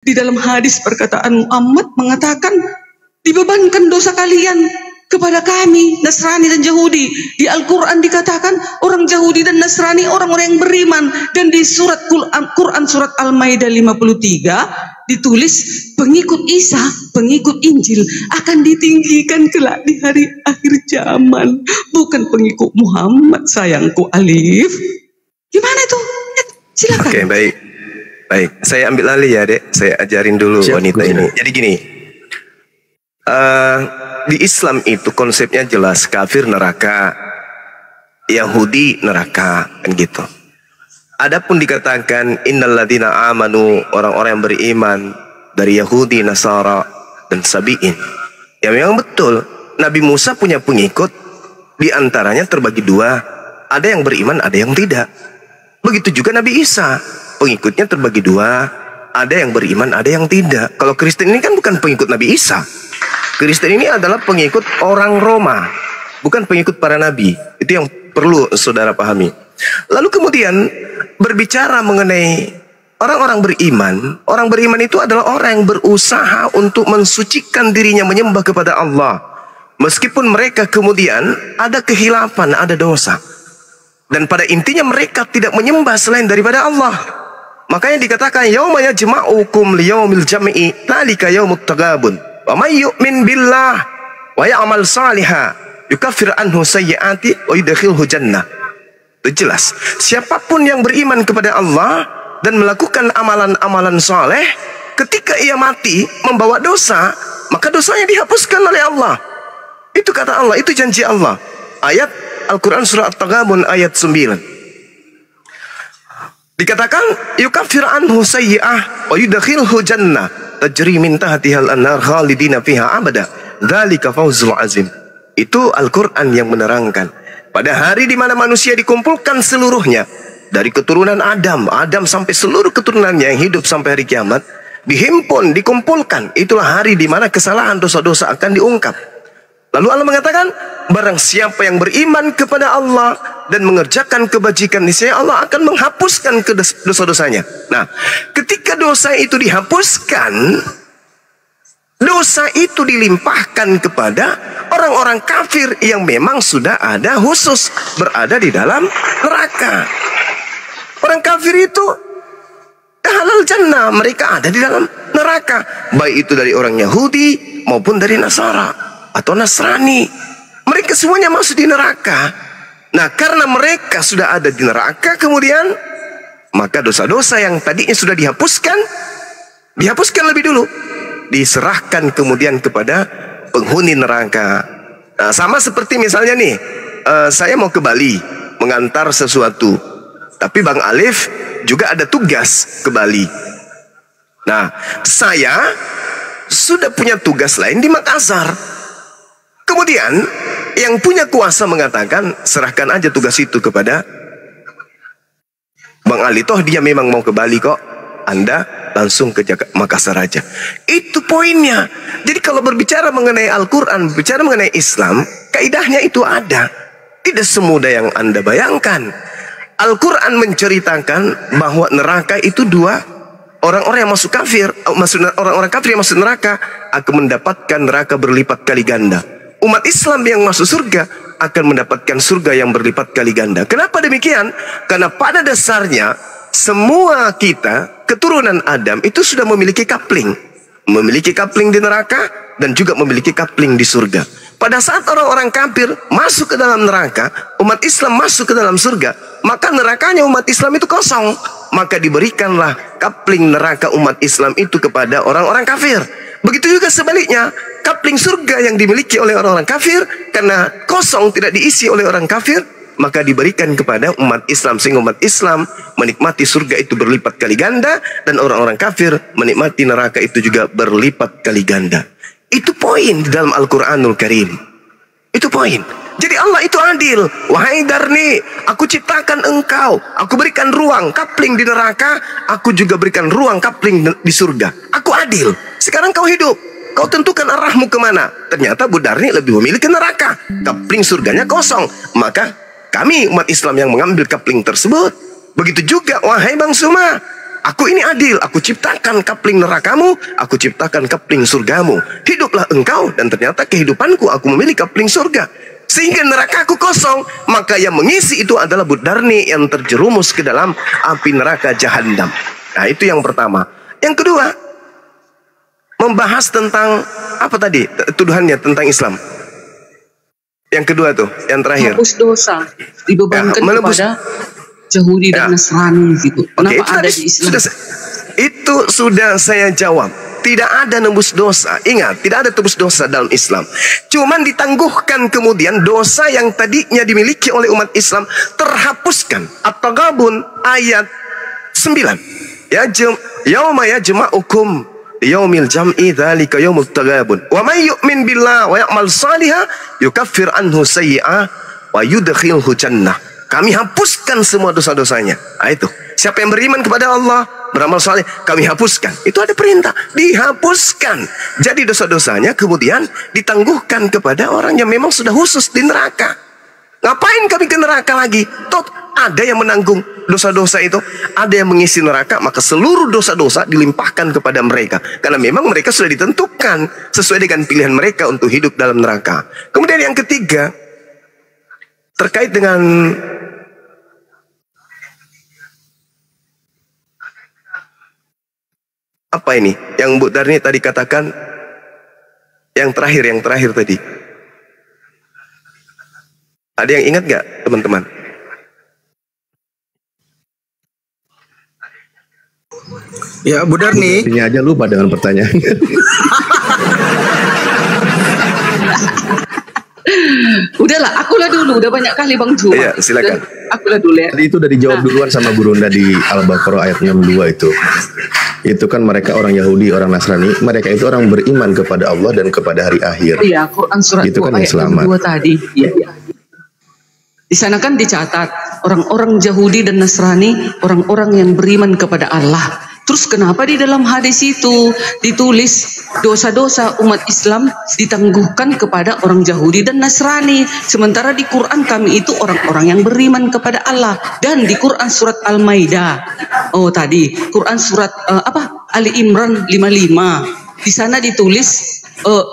Di dalam hadis perkataan Muhammad mengatakan, dibebankan dosa kalian kepada kami, Nasrani dan Yahudi. Di Al-Quran dikatakan orang Yahudi dan Nasrani orang-orang yang beriman. Dan di surat Quran surat Al-Maidah 53 ditulis pengikut Isa, pengikut Injil akan ditinggikan kelak di hari akhir zaman. Bukan pengikut Muhammad, sayangku Alif. Gimana itu? Silakan. Oke, baik. Baik, saya ambil alih ya, Dek. Saya ajarin dulu wanita ini. Jadi gini, di Islam itu konsepnya jelas, kafir neraka, Yahudi neraka, kan gitu. Adapun dikatakan innalladzina amanu, orang-orang yang beriman dari Yahudi, Nasara dan Sabi'in. Ya memang betul, Nabi Musa punya pengikut, di antaranya terbagi dua, ada yang beriman, ada yang tidak. Begitu juga Nabi Isa, pengikutnya terbagi dua, ada yang beriman, ada yang tidak. Kalau Kristen ini kan bukan pengikut Nabi Isa. Kristen ini adalah pengikut orang Roma, bukan pengikut para nabi. Itu yang perlu saudara pahami. Lalu kemudian berbicara mengenai orang-orang beriman itu adalah orang yang berusaha untuk mensucikan dirinya menyembah kepada Allah. Meskipun mereka kemudian ada kehilafan, ada dosa. Dan pada intinya mereka tidak menyembah selain daripada Allah. Makanya dikatakan yauma yajma'ukum liyaumil jam'i dzalika yaumut taghabun. Wa may yu'min billah wa ya'mal shalihan yukaffir anhu sayyi'ati wa yudkhilhu jannah. Itu jelas. Siapapun yang beriman kepada Allah dan melakukan amalan-amalan saleh, ketika ia mati membawa dosa, maka dosanya dihapuskan oleh Allah. Itu kata Allah, itu janji Allah. Ayat Al-Quran surah At-Taghabun ayat 9. Dikatakan yukaffir anhu sayyi'ah wa yudkhilhu jannah tajri min tahtihal anhar khalidina fiha abada dzalika fawzul azim. Itu Al-Quran yang menerangkan pada hari di mana manusia dikumpulkan seluruhnya dari keturunan Adam sampai seluruh keturunannya yang hidup sampai hari kiamat, dihimpun, dikumpulkan. Itulah hari di mana kesalahan dosa-dosa akan diungkap. Lalu Allah mengatakan, barang siapa yang beriman kepada Allah dan mengerjakan kebajikan, niscaya Allah akan menghapuskan dosa-dosanya. Nah, ketika dosa itu dihapuskan, dosa itu dilimpahkan kepada orang-orang kafir yang memang sudah ada khusus berada di dalam neraka. Orang kafir itu halal jannah, mereka ada di dalam neraka. Baik itu dari orang Yahudi maupun dari Nasara atau Nasrani, mereka semuanya masuk di neraka. Nah, karena mereka sudah ada di neraka, kemudian maka dosa-dosa yang tadinya sudah dihapuskan lebih dulu, diserahkan kemudian kepada penghuni neraka. Nah, sama seperti misalnya nih, saya mau ke Bali mengantar sesuatu, tapi Bang Alif juga ada tugas ke Bali. Nah, saya sudah punya tugas lain di Makassar. Kemudian yang punya kuasa mengatakan, serahkan aja tugas itu kepada Bang Ali, toh dia memang mau ke Bali kok, Anda langsung ke Makassar aja. Itu poinnya. Jadi kalau berbicara mengenai Al-Quran, berbicara mengenai Islam, kaidahnya itu ada. Tidak semudah yang Anda bayangkan. Al-Quran menceritakan bahwa neraka itu dua, orang-orang yang masuk kafir, orang-orang kafir yang masuk neraka akan mendapatkan neraka berlipat kali ganda. Umat Islam yang masuk surga akan mendapatkan surga yang berlipat kali ganda. Kenapa demikian? Karena pada dasarnya semua kita, keturunan Adam itu sudah memiliki kapling. Memiliki kapling di neraka dan juga memiliki kapling di surga. Pada saat orang-orang kafir masuk ke dalam neraka, umat Islam masuk ke dalam surga, maka nerakanya umat Islam itu kosong. Maka diberikanlah kapling neraka umat Islam itu kepada orang-orang kafir. Begitu juga sebaliknya, kapling surga yang dimiliki oleh orang-orang kafir, karena kosong tidak diisi oleh orang kafir, maka diberikan kepada umat Islam, sehingga umat Islam menikmati surga itu berlipat kali ganda, dan orang-orang kafir menikmati neraka itu juga berlipat kali ganda. Itu poin di dalam Al-Quranul Karim. Itu poin. Jadi Allah itu adil. Wahai Darni, aku ciptakan engkau, aku berikan ruang kapling di neraka, aku juga berikan ruang kapling di surga. Aku adil. Sekarang kau hidup, kau tentukan arahmu kemana. Ternyata Bu Darni lebih memilih ke neraka, kapling surganya kosong. Maka kami umat Islam yang mengambil kapling tersebut. Begitu juga wahai Bang Suma, Aku ini adil, aku ciptakan kapling nerakamu, aku ciptakan kapling surgamu. Hiduplah engkau, dan ternyata kehidupanku, aku memilih kapling surga. Sehingga nerakaku kosong, maka yang mengisi itu adalah Budarni yang terjerumus ke dalam api neraka Jahannam. Nah, itu yang pertama. Yang kedua, membahas tentang apa tadi tuduhannya tentang Islam. Yang kedua tuh, yang terakhir. Hapus dosa, dibebankan kepada Yahudi dan Nasrani gitu. Kenapa ada di Islam? Itu sudah saya jawab. Tidak ada nebus dosa. Ingat, tidak ada tebus dosa dalam Islam. Cuman ditangguhkan kemudian dosa yang tadinya dimiliki oleh umat Islam terhapuskan. At-Taghabun ayat 9. Yauma yajma'ukum yaumil jam'i dzalika yaumut taghabun. Wa may yu'min billahi wa ya'mal shalihan yukaffir anhu sayyi'ah wa yudkhilhu jannah. Kami hapuskan semua dosa-dosanya. Nah, itu. Siapa yang beriman kepada Allah, beramal saleh, kami hapuskan. Itu ada perintah, dihapuskan. Jadi dosa-dosanya kemudian ditangguhkan kepada orang yang memang sudah khusus di neraka. Ngapain kami ke neraka lagi? Toh ada yang menanggung dosa-dosa itu, ada yang mengisi neraka, maka seluruh dosa-dosa dilimpahkan kepada mereka. Karena memang mereka sudah ditentukan sesuai dengan pilihan mereka untuk hidup dalam neraka. Kemudian yang ketiga, terkait dengan apa ini yang Bu Darni tadi katakan, yang terakhir tadi, ada yang ingat gak teman-teman? Ya Bu Darni, ini aja lupa dengan pertanyaan. Udahlah, akulah dulu. Udah banyak kali Bang Juma. Iya, silakan. Akulah dulu ya. Tadi itu udah dijawab duluan sama Bu Runda di Al-Baqarah ayat 62 itu. Itu kan mereka orang Yahudi, orang Nasrani. Mereka itu orang beriman kepada Allah dan kepada hari akhir. Iya, Quran surat itu kan yang ayat selamat. 62 tadi. Iya. Di sana kan dicatat orang-orang Yahudi dan Nasrani, orang-orang yang beriman kepada Allah. Terus kenapa di dalam hadis itu ditulis dosa-dosa umat Islam ditangguhkan kepada orang Yahudi dan Nasrani, sementara di Quran kami itu orang-orang yang beriman kepada Allah. Dan di Quran surat Al-Maidah, tadi Quran surat Ali Imran 55, di sana ditulis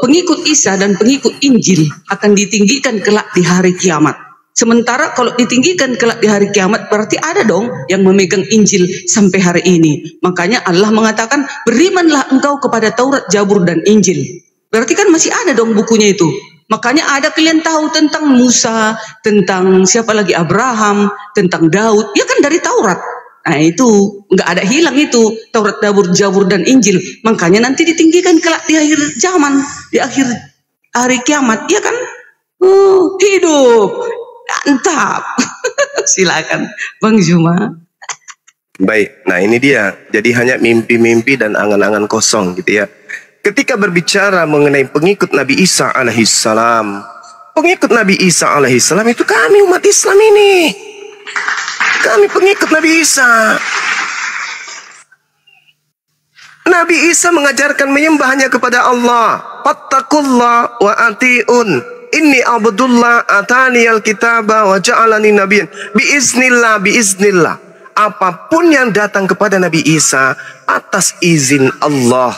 pengikut Isa dan pengikut Injil akan ditinggikan kelak di hari kiamat. Sementara kalau ditinggikan kelak di hari kiamat, berarti ada dong yang memegang Injil sampai hari ini. Makanya Allah mengatakan, berimanlah engkau kepada Taurat, Zabur, dan Injil. Berarti kan masih ada dong bukunya itu. Makanya ada kalian tahu tentang Musa, tentang siapa lagi, Abraham, tentang Daud. Ya kan dari Taurat. Nah itu, nggak ada hilang itu. Taurat, Zabur, dan Injil. Makanya nanti ditinggikan kelak di akhir zaman, di akhir hari kiamat. Ya kan? Hidup. Mantap. Silakan Bang Juma. Baik, nah ini dia. Jadi hanya mimpi-mimpi dan angan-angan kosong gitu ya. Ketika berbicara mengenai pengikut Nabi Isa alaihissalam, pengikut Nabi Isa alaihissalam itu kami umat Islam ini. Kami pengikut Nabi Isa. Nabi Isa mengajarkan menyembah hanya kepada Allah. Fattakullah wa ati'un. Inni abdullah atani alkitaba wa ja'alani nabiyyan biiznillah. Apapun yang datang kepada Nabi Isa atas izin Allah.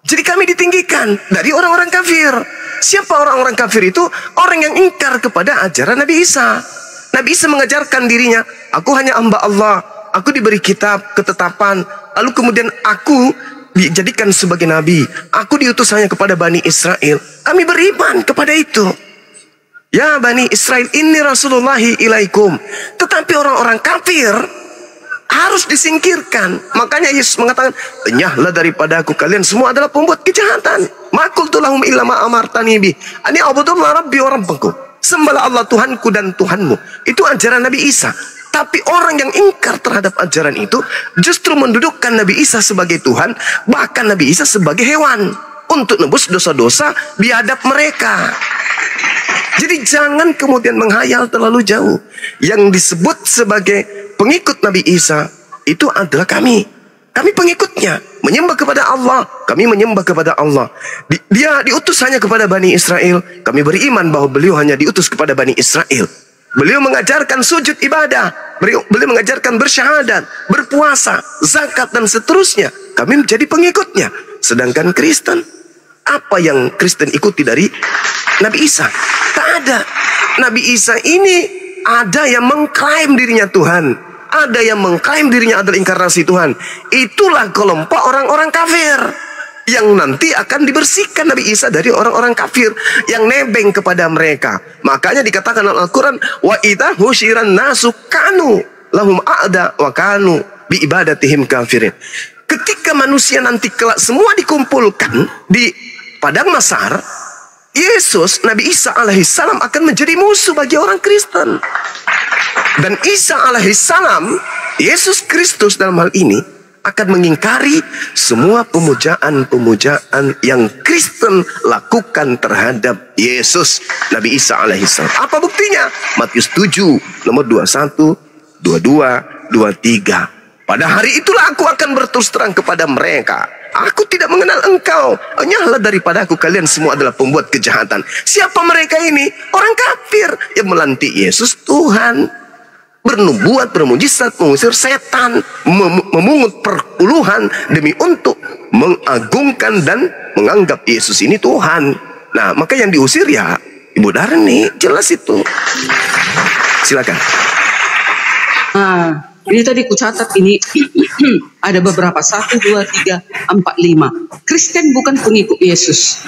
Jadi kami ditinggikan dari orang-orang kafir. Siapa orang-orang kafir itu? Orang yang ingkar kepada ajaran Nabi Isa. Nabi Isa mengajarkan dirinya, aku hanya hamba Allah, aku diberi kitab, ketetapan, lalu kemudian aku dijadikan sebagai nabi. Aku diutus hanya kepada Bani Israel. Kami beriman kepada itu. Ya Bani Israel, inni Rasulullahi ilaikum. Tetapi orang-orang kafir harus disingkirkan. Makanya Yesus mengatakan, enyahlah daripada aku, kalian semua adalah pembuat kejahatan. Makul tulahum illa ma amartani bi ani abudullah rabbi wa rabbakum. Sembahlah Allah Tuhanku dan Tuhanmu. Itu ajaran Nabi Isa. Tapi orang yang ingkar terhadap ajaran itu justru mendudukkan Nabi Isa sebagai Tuhan, bahkan Nabi Isa sebagai hewan untuk nebus dosa-dosa biadab mereka. Jadi jangan kemudian menghayal terlalu jauh. Yang disebut sebagai pengikut Nabi Isa itu adalah kami. Kami pengikutnya, menyembah kepada Allah. Kami menyembah kepada Allah. Dia diutus hanya kepada Bani Israel. Kami beriman bahwa beliau hanya diutus kepada Bani Israel. Beliau mengajarkan sujud ibadah. Beliau mengajarkan bersyahadat, berpuasa, zakat, dan seterusnya. Kami menjadi pengikutnya. Sedangkan Kristen, apa yang Kristen ikuti dari Nabi Isa? Tak ada. Nabi Isa ini ada yang mengklaim dirinya Tuhan, ada yang mengklaim dirinya adalah inkarnasi Tuhan. Itulah kelompok orang-orang kafir yang nanti akan dibersihkan Nabi Isa dari orang-orang kafir yang nebeng kepada mereka. Makanya dikatakan dalam Al-Quran, wa idza husyiran nasu kanu lahum a'da wa kanu bi ibadatihim kafirin. Ketika manusia nanti kelak semua dikumpulkan di padang mahsyar, Yesus, Nabi Isa alaihissalam akan menjadi musuh bagi orang Kristen. Dan Isa alaihissalam, Yesus Kristus dalam hal ini, akan mengingkari semua pemujaan-pemujaan yang Kristen lakukan terhadap Yesus, Nabi Isa alaihissalam. Apa buktinya? Matius 7, nomor 21, 22, 23. Pada hari itulah aku akan berterus terang kepada mereka, aku tidak mengenal engkau. Enyahlah daripada aku, kalian semua adalah pembuat kejahatan. Siapa mereka ini? Orang kafir yang melantik Yesus Tuhan, bernubuat, bermujizat, mengusir setan, memungut perpuluhan demi untuk mengagungkan dan menganggap Yesus ini Tuhan. Nah, maka yang diusir ya Ibu Darni, jelas itu. Silakan. Nah, ini tadi kucatat ini ada beberapa 1, 2, 3, 4, 5. Kristen bukan pengikut Yesus.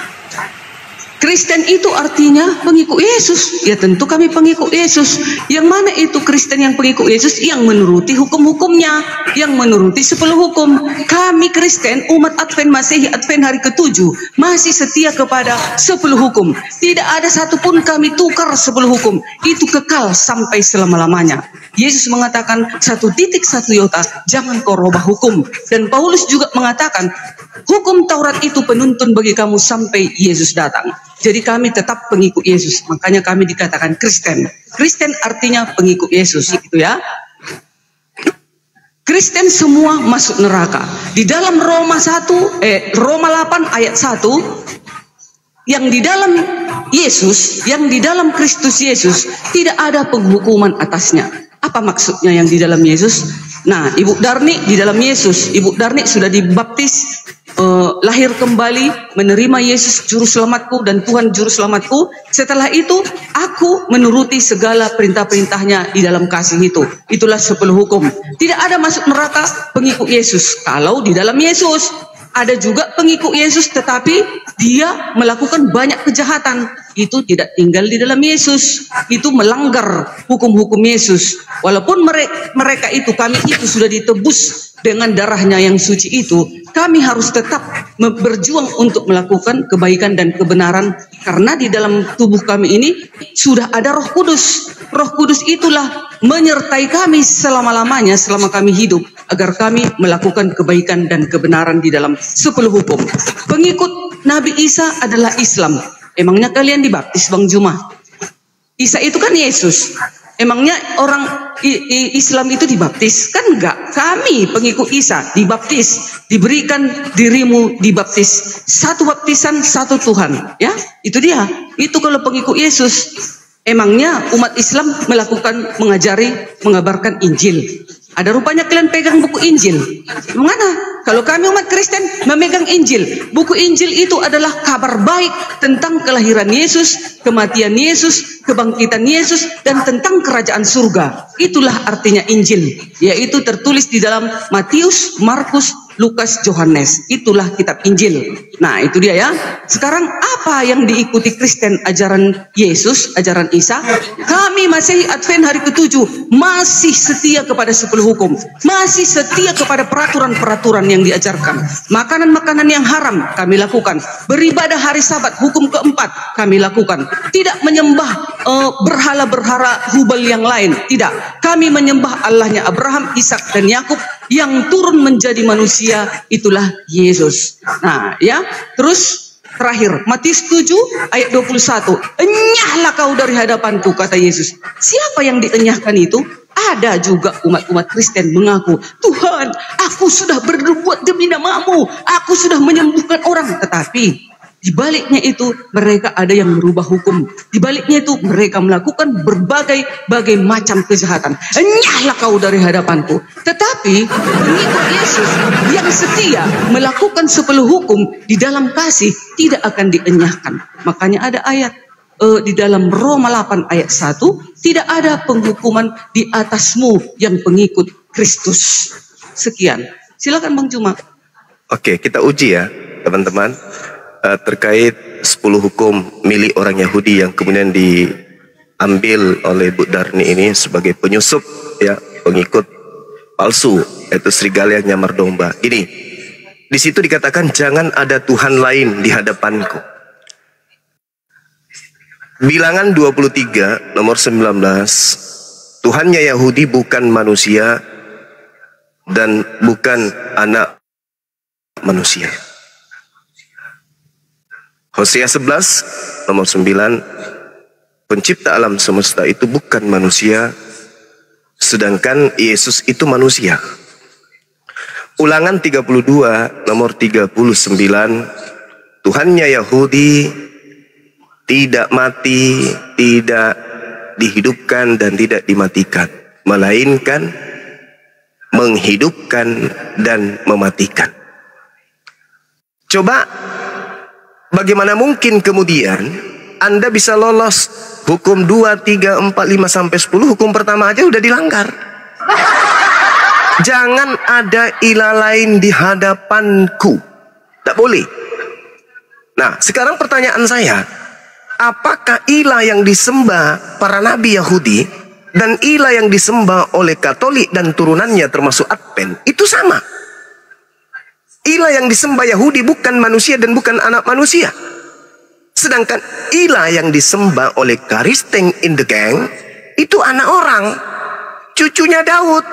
Kristen itu artinya pengikut Yesus. Ya tentu kami pengikut Yesus. Yang mana itu Kristen yang pengikut Yesus? Yang menuruti hukum-hukumnya, yang menuruti 10 hukum. Kami Kristen, umat Advent Masehi, Advent hari ke-7, masih setia kepada 10 hukum. Tidak ada satupun kami tukar 10 hukum. Itu kekal sampai selama-lamanya. Yesus mengatakan 1 titik 1 iota, jangan kau robah hukum. Dan Paulus juga mengatakan, hukum Taurat itu penuntun bagi kamu sampai Yesus datang. Jadi kami tetap pengikut Yesus. Makanya kami dikatakan Kristen. Kristen artinya pengikut Yesus, gitu ya. Kristen semua masuk neraka. Di dalam Roma 8 ayat 1, yang di dalam Yesus, yang di dalam Kristus Yesus, tidak ada penghukuman atasnya. Apa maksudnya yang di dalam Yesus? Nah, Ibu Darni di dalam Yesus. Ibu Darni sudah dibaptis, lahir kembali, menerima Yesus juru selamatku dan Tuhan juru selamatku. Setelah itu aku menuruti segala perintah-perintahnya di dalam kasih itu. Itulah 10 hukum. Tidak ada masuk neraka pengikut Yesus. Kalau di dalam Yesus ada juga pengikut Yesus tetapi dia melakukan banyak kejahatan, itu tidak tinggal di dalam Yesus, itu melanggar hukum-hukum Yesus. Walaupun mereka itu, kami itu sudah ditebus dengan darahnya yang suci itu, kami harus tetap berjuang untuk melakukan kebaikan dan kebenaran, karena di dalam tubuh kami ini sudah ada Roh Kudus. Roh Kudus itulah menyertai kami selama-lamanya selama kami hidup, agar kami melakukan kebaikan dan kebenaran di dalam 10 hukum. Pengikut Nabi Isa adalah Islam. Emangnya kalian dibaptis Bang Juma? Isa itu kan Yesus. Emangnya orang Islam itu dibaptis? Kan enggak. Kami pengikut Isa dibaptis, diberikan dirimu dibaptis. 1 baptisan, 1 Tuhan. Ya, itu dia. Itu kalau pengikut Yesus. Emangnya umat Islam mengajari, mengabarkan Injil. Ada rupanya kalian pegang buku Injil. Mana? Kalau kami umat Kristen memegang Injil. Buku Injil itu adalah kabar baik tentang kelahiran Yesus, kematian Yesus, kebangkitan Yesus, dan tentang kerajaan surga. Itulah artinya Injil. Yaitu tertulis di dalam Matius, Markus, Lukas, Yohanes. Itulah kitab Injil. Nah, itu dia ya. Sekarang apa yang diikuti Kristen? Ajaran Yesus, ajaran Isa. Kami Masehi Advent hari ke-7 masih setia kepada 10 hukum. Masih setia kepada peraturan-peraturan yang diajarkan. Makanan-makanan yang haram kami lakukan. Beribadah hari Sabat, hukum keempat kami lakukan. Tidak menyembah berhala-berhala Hubal yang lain. Tidak. Kami menyembah Allahnya Abraham, Ishak, dan Yakub yang turun menjadi manusia, itulah Yesus. Nah, ya. Terus terakhir, Matius 7 ayat 21. Enyahlah kau dari hadapanku, kata Yesus. Siapa yang dienyahkan itu? Ada juga umat-umat Kristen mengaku, Tuhan, aku sudah berbuat demi namamu, aku sudah menyembuhkan orang. Tetapi Di baliknya itu mereka ada yang merubah hukum. Di baliknya itu mereka melakukan berbagai macam kejahatan. Enyahlah kau dari hadapanku. Tetapi pengikut Yesus yang setia melakukan 10 hukum di dalam kasih tidak akan dienyahkan. Makanya ada ayat di dalam Roma 8 ayat 1, tidak ada penghukuman di atasmu yang pengikut Kristus. Sekian. Silakan Bang Juma. Oke, kita uji ya teman-teman terkait 10 hukum milik orang Yahudi yang kemudian diambil oleh Bu Darni ini sebagai penyusup ya, pengikut palsu, yaitu serigala yang nyamar domba. Ini di situ dikatakan jangan ada Tuhan lain di hadapanku. Bilangan 23 nomor 19, Tuhannya Yahudi bukan manusia dan bukan anak manusia. Hosea 11 nomor 9, pencipta alam semesta itu bukan manusia, sedangkan Yesus itu manusia. Ulangan 32 nomor 39, Tuhannya Yahudi tidak mati, tidak dihidupkan dan tidak dimatikan, melainkan menghidupkan dan mematikan. Coba bagaimana mungkin kemudian Anda bisa lolos hukum 2, 3, 4, 5 sampai 10, hukum pertama aja udah dilanggar. Jangan ada ilah lain di hadapanku. Tidak boleh. Nah, sekarang pertanyaan saya, apakah ilah yang disembah para nabi Yahudi dan ilah yang disembah oleh Katolik dan turunannya termasuk Advent itu sama? Ilah yang disembah Yahudi bukan manusia dan bukan anak manusia. Sedangkan ilah yang disembah oleh Karisteng in the Gang itu anak orang, cucunya Daud.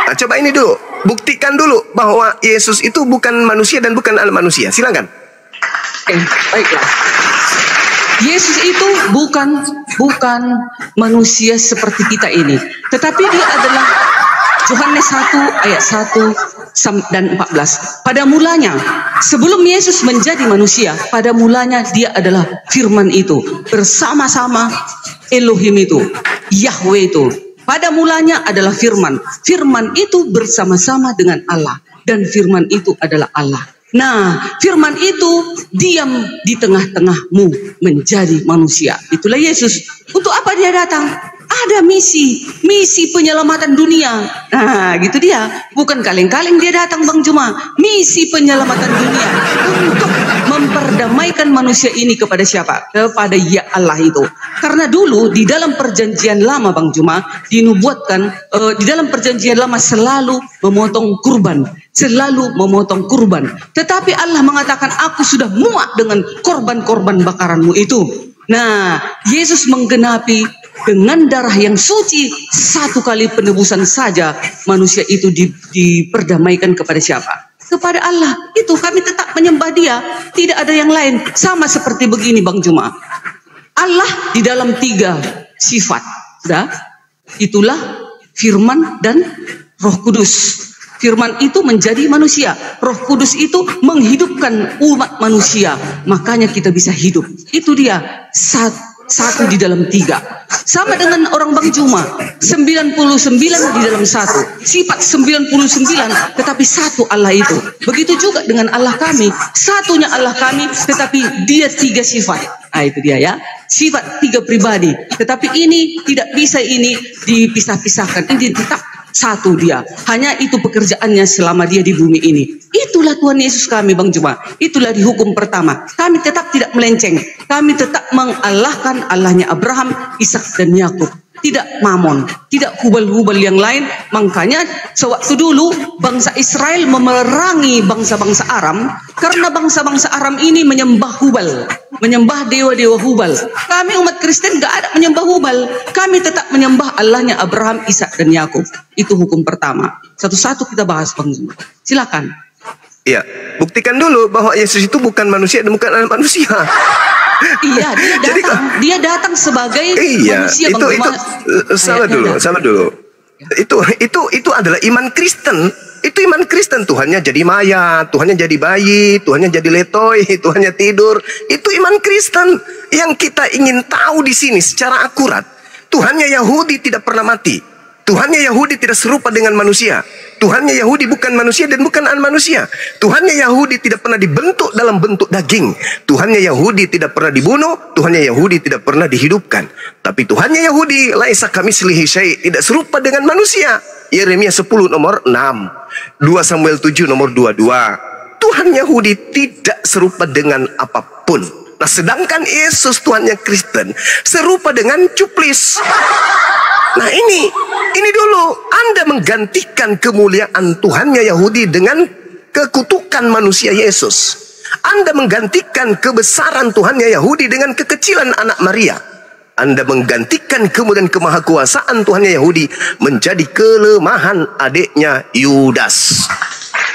Nah, coba ini dulu, buktikan dulu bahwa Yesus itu bukan manusia dan bukan anak manusia. Silakan. Baiklah. Yesus itu bukan manusia seperti kita ini, tetapi dia adalah Yohanes 1 ayat 1 dan 14. Pada mulanya, sebelum Yesus menjadi manusia, pada mulanya dia adalah firman itu. Bersama-sama Elohim itu, Yahweh itu. Pada mulanya adalah firman. Firman itu bersama-sama dengan Allah. Dan firman itu adalah Allah. Nah, firman itu diam di tengah-tengahmu menjadi manusia. Itulah Yesus. Untuk apa dia datang? Ada misi penyelamatan dunia. Nah, gitu dia. Bukan kaleng-kaleng dia datang Bang Juma. Misi penyelamatan dunia untuk memperdamaikan manusia ini kepada siapa? Kepada ya Allah itu. Karena dulu di dalam perjanjian lama Bang Juma dinubuatkan di dalam perjanjian lama selalu memotong kurban. Selalu memotong kurban. Tetapi Allah mengatakan, aku sudah muak dengan korban-korban bakaranmu itu. Nah, Yesus menggenapi dengan darah yang suci, satu kali penebusan saja manusia itu diperdamaikan kepada siapa? Kepada Allah. Itu kami tetap menyembah dia, tidak ada yang lain. Sama seperti begini Bang Juma, Allah di dalam 3 sifat. Sudah? Itulah firman dan Roh Kudus. Firman itu menjadi manusia, Roh Kudus itu menghidupkan umat manusia, makanya kita bisa hidup. Itu dia satu di dalam 3. Sama dengan orang Bang Juma, 99 di dalam 1. Sifat 99, tetapi satu Allah itu. Begitu juga dengan Allah kami, satunya Allah kami, tetapi dia 3 sifat. Nah, itu dia ya, sifat 3 pribadi. Tetapi ini tidak bisa ini dipisah-pisahkan. Ini tetap satu dia. Hanya itu pekerjaannya selama dia di bumi ini. Itulah Tuhan Yesus kami Bang Juma. Itulah di hukum pertama. Kami tetap tidak melenceng. Kami tetap mengalahkan Allahnya Abraham, Ishak dan Yakub. Tidak Mamon, tidak hubal-hubal yang lain. Makanya sewaktu dulu bangsa Israel memerangi bangsa-bangsa Aram karena bangsa-bangsa Aram ini menyembah hubal, menyembah dewa-dewa hubal. Kami umat Kristen gak ada menyembah hubal. Kami tetap menyembah Allahnya Abraham, Ishak dan Yakub. Itu hukum pertama. Satu-satu kita bahas Bang Zuma. Silakan. Iya, buktikan dulu bahwa Yesus itu bukan manusia dan bukan anak manusia. Iya, dia datang sebagai manusia. Salah dulu. Itu adalah iman Kristen. Itu iman Kristen. Tuhannya jadi mayat, Tuhannya jadi bayi, Tuhannya jadi letoy, Tuhannya tidur. Itu iman Kristen. Yang kita ingin tahu di sini secara akurat, Tuhannya Yahudi tidak pernah mati. Tuhannya Yahudi tidak serupa dengan manusia. Tuhannya Yahudi bukan manusia dan bukan manusia. Tuhannya Yahudi tidak pernah dibentuk dalam bentuk daging. Tuhannya Yahudi tidak pernah dibunuh. Tuhannya Yahudi tidak pernah dihidupkan. Tapi Tuhannya Yahudi laisa kamitslihi syai', tidak serupa dengan manusia. Yeremia 10 nomor 6. 2 Samuel 7 nomor 22. Tuhan Yahudi tidak serupa dengan apapun. Nah, sedangkan Yesus Tuhannya Kristen serupa dengan cuplis. Nah, ini dulu Anda menggantikan kemuliaan Tuhannya Yahudi dengan kekutukan manusia Yesus. Anda menggantikan kebesaran Tuhannya Yahudi dengan kekecilan anak Maria. Anda menggantikan kemudian kemahakuasaan Tuhannya Yahudi menjadi kelemahan adiknya Yudas.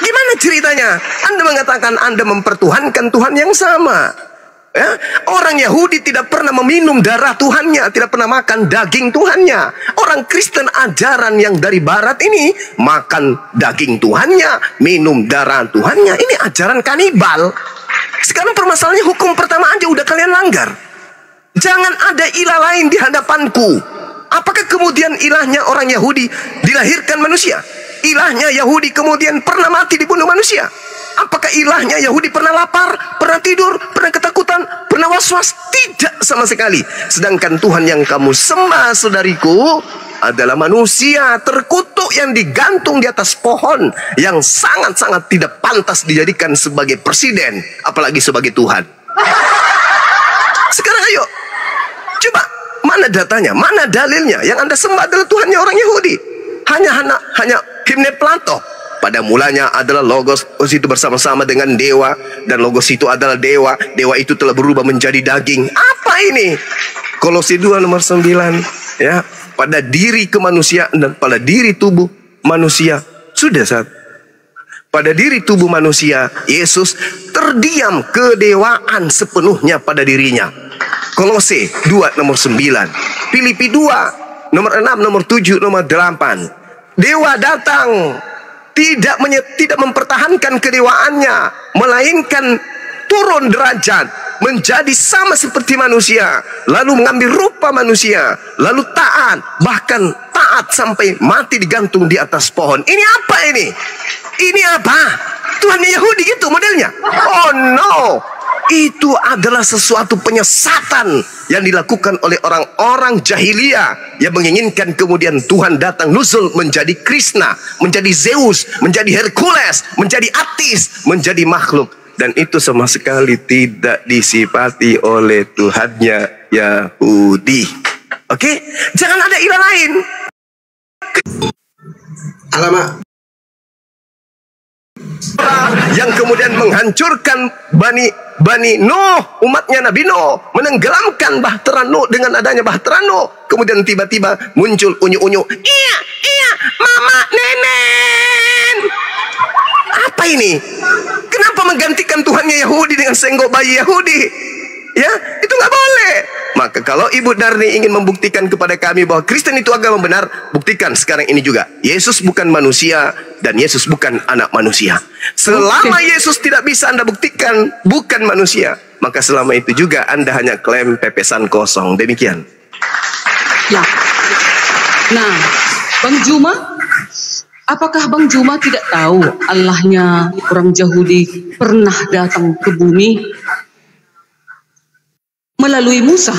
Gimana ceritanya? Anda mengatakan Anda mempertuhankan Tuhan yang sama. Ya, orang Yahudi tidak pernah meminum darah Tuhannya, tidak pernah makan daging Tuhannya. Orang Kristen ajaran yang dari barat ini makan daging Tuhannya, minum darah Tuhannya. Ini ajaran kanibal. Sekarang permasalahannya hukum pertama aja udah kalian langgar. Jangan ada ilah lain di hadapanku. Apakah kemudian ilahnya orang Yahudi dilahirkan manusia? Ilahnya Yahudi kemudian pernah mati dibunuh manusia? Apakah ilahnya Yahudi pernah lapar, pernah tidur, pernah ketakutan, pernah was-was? Tidak sama sekali. Sedangkan Tuhan yang kamu sembah, saudariku, adalah manusia terkutuk yang digantung di atas pohon, yang sangat-sangat tidak pantas dijadikan sebagai presiden, apalagi sebagai Tuhan. Sekarang ayo, coba, mana datanya, mana dalilnya? Yang Anda sembah adalah Tuhannya orang Yahudi. Hanya himne Plato. Pada mulanya adalah Logos itu bersama-sama dengan dewa, dan Logos itu adalah dewa. Dewa itu telah berubah menjadi daging. Apa ini? Kolose 2 nomor 9. Ya, pada diri kemanusiaan dan pada diri tubuh manusia. Sudah saat pada diri tubuh manusia, Yesus terdiam kedewaan sepenuhnya pada dirinya. Kolose 2 nomor 9. Filipi 2 nomor 6, nomor 7, nomor 8. Dewa datang, tidak mempertahankan kedewaannya, melainkan turun derajat menjadi sama seperti manusia, lalu mengambil rupa manusia, lalu taat, bahkan taat sampai mati digantung di atas pohon. Ini apa ini? Ini apa? Tuhannya Yahudi gitu modelnya? Oh no, itu adalah sesuatu penyesatan yang dilakukan oleh orang-orang jahiliyah yang menginginkan kemudian Tuhan datang nuzul menjadi Krishna, menjadi Zeus, menjadi Hercules, menjadi Atis, menjadi makhluk. Dan itu sama sekali tidak disifati oleh Tuhannya Yahudi. Oke? Jangan ada ilah lain. Alamak. Yang kemudian menghancurkan Bani Nuh, umatnya Nabi Nuh, menenggelamkan bahtera Nuh dengan adanya bahtera Nuh. Kemudian tiba-tiba muncul unyu-unyu, iya, mama, nenek. Apa ini? Kenapa menggantikan Tuhannya Yahudi dengan senggok bayi Yahudi? Ya, itu nggak boleh. Maka kalau Ibu Darni ingin membuktikan kepada kami bahwa Kristen itu agama benar, buktikan sekarang ini juga. Yesus bukan manusia dan Yesus bukan anak manusia. Selama Yesus tidak bisa Anda buktikan bukan manusia, maka selama itu juga Anda hanya klaim pepesan kosong. Demikian. Ya. Nah, Bang Juma, apakah Bang Juma tidak tahu Allahnya orang Yahudi pernah datang ke bumi melalui Musa?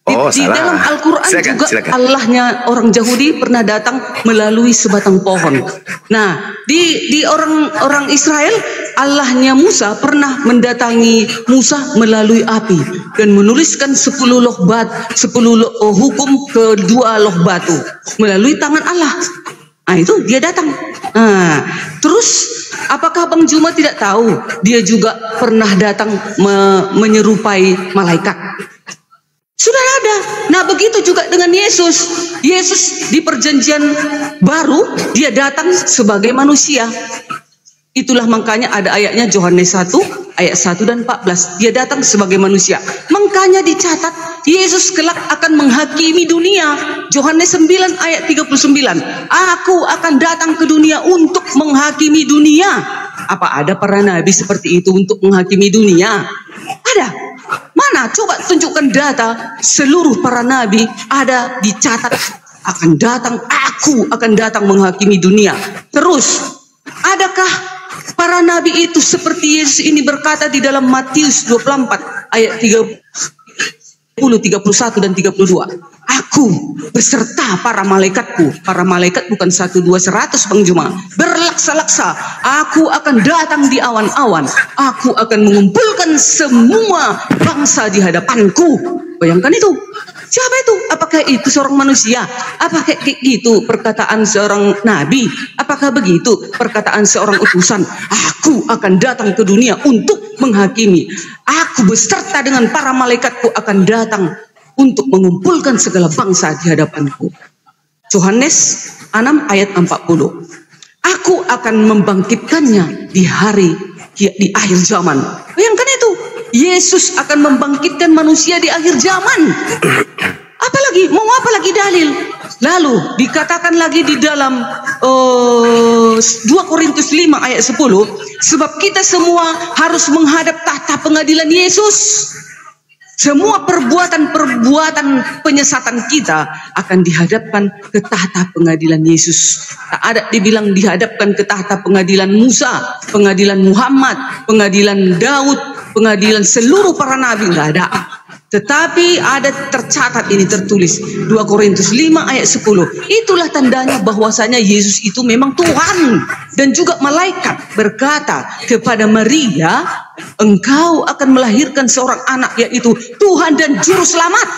Di dalam Al-Quran juga silakan. Allahnya orang Yahudi pernah datang melalui sebatang pohon. Nah, di orang Israel, Allahnya Musa pernah mendatangi Musa melalui api dan menuliskan 10 hukum ke 2 loh batu melalui tangan Allah. Nah, itu dia datang. Nah, terus apakah Bang Juma tidak tahu dia juga pernah datang menyerupai malaikat? Sudah ada. Nah, begitu juga dengan Yesus. Yesus di perjanjian baru dia datang sebagai manusia. Itulah makanya ada ayatnya Yohanes 1 ayat 1 dan 14. Dia datang sebagai manusia. Makanya dicatat Yesus kelak akan menghakimi dunia. Yohanes 9 ayat 39. Aku akan datang ke dunia untuk menghakimi dunia. Apa ada para nabi seperti itu untuk menghakimi dunia? Ada. Mana? Coba tunjukkan data. Seluruh para nabi ada dicatat akan datang. Aku akan datang menghakimi dunia. Terus, adakah para nabi itu seperti Yesus ini berkata di dalam Matius 24 ayat 30, 31 dan 32. Aku beserta para malaikatku. Para malaikat bukan 1, 2, 100 Bang Juma. Berlaksa-laksa. Aku akan datang di awan-awan. Aku akan mengumpulkan semua bangsa di hadapanku. Bayangkan itu. Siapa itu? Apakah itu seorang manusia? Apakah kayak gitu perkataan seorang nabi? Apakah begitu perkataan seorang utusan? Aku akan datang ke dunia untuk menghakimi. Aku beserta dengan para malaikatku akan datang untuk mengumpulkan segala bangsa di hadapanku. Yohanes 6 ayat 40. Aku akan membangkitkannya di akhir zaman. Bayangkan itu. Yesus akan membangkitkan manusia di akhir zaman. Apalagi, mau apa lagi dalil? Lalu dikatakan lagi di dalam 2 Korintus 5 ayat 10, sebab kita semua harus menghadap tahta pengadilan Yesus. Semua perbuatan-perbuatan penyesatan kita akan dihadapkan ke tahta pengadilan Yesus. Tak ada dibilang dihadapkan ke tahta pengadilan Musa, pengadilan Muhammad, pengadilan Daud, pengadilan seluruh para nabi. Tidak ada. Tetapi ada tercatat, ini tertulis 2 Korintus 5 ayat 10. Itulah tandanya bahwasanya Yesus itu memang Tuhan. Dan juga malaikat berkata kepada Maria, engkau akan melahirkan seorang anak, yaitu Tuhan dan Juru Selamat.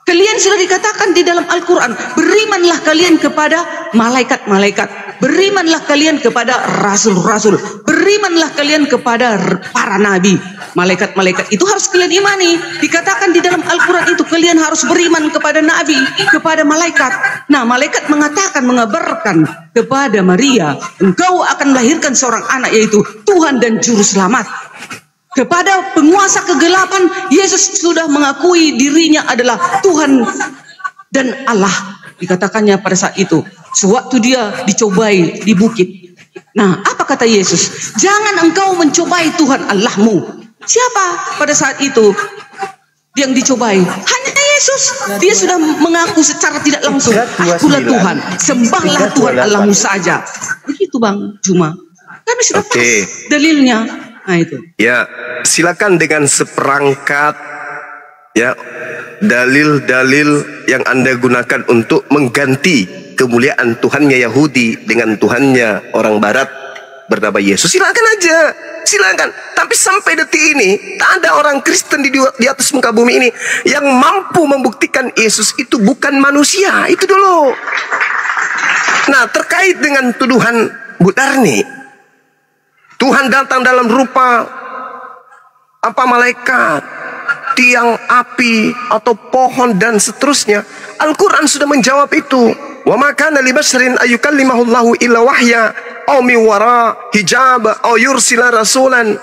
Kalian sudah dikatakan di dalam Al-Quran, berimanlah kalian kepada malaikat-malaikat, berimanlah kalian kepada rasul-rasul, berimanlah kalian kepada para nabi. Malaikat-malaikat itu harus kalian imani. Dikatakan di dalam Al-Quran itu kalian harus beriman kepada nabi, kepada malaikat. Nah, malaikat mengatakan, mengabarkan kepada Maria, engkau akan melahirkan seorang anak, yaitu Tuhan dan Juru Selamat. Kepada penguasa kegelapan, Yesus sudah mengakui dirinya adalah Tuhan dan Allah. Dikatakannya pada saat itu, sewaktu dia dicobai di bukit. Nah, apa kata Yesus? Jangan engkau mencobai Tuhan Allahmu. Siapa pada saat itu yang dicobai? Hanya Yesus. Dia sudah mengaku secara tidak langsung, akulah Tuhan, sembahlah Tuhan Allahmu saja. Begitu Bang Juma. Kami sudah pas dalilnya. Nah itu. Ya, silakan dengan seperangkat ya dalil-dalil yang Anda gunakan untuk mengganti kemuliaan Tuhannya Yahudi dengan Tuhannya orang Barat bernama Yesus. Silakan aja, silakan. Tapi sampai detik ini tak ada orang Kristen di atas muka bumi ini yang mampu membuktikan Yesus itu bukan manusia. Itu dulu. Nah, terkait dengan tuduhan Bu Darni, Tuhan datang dalam rupa apa, malaikat, tiang api atau pohon dan seterusnya. Al-Quran sudah menjawab itu. Wa ma kana li basharin ayyukallimahullahu illa wahya aw min wara hijab aw yursila rasulan.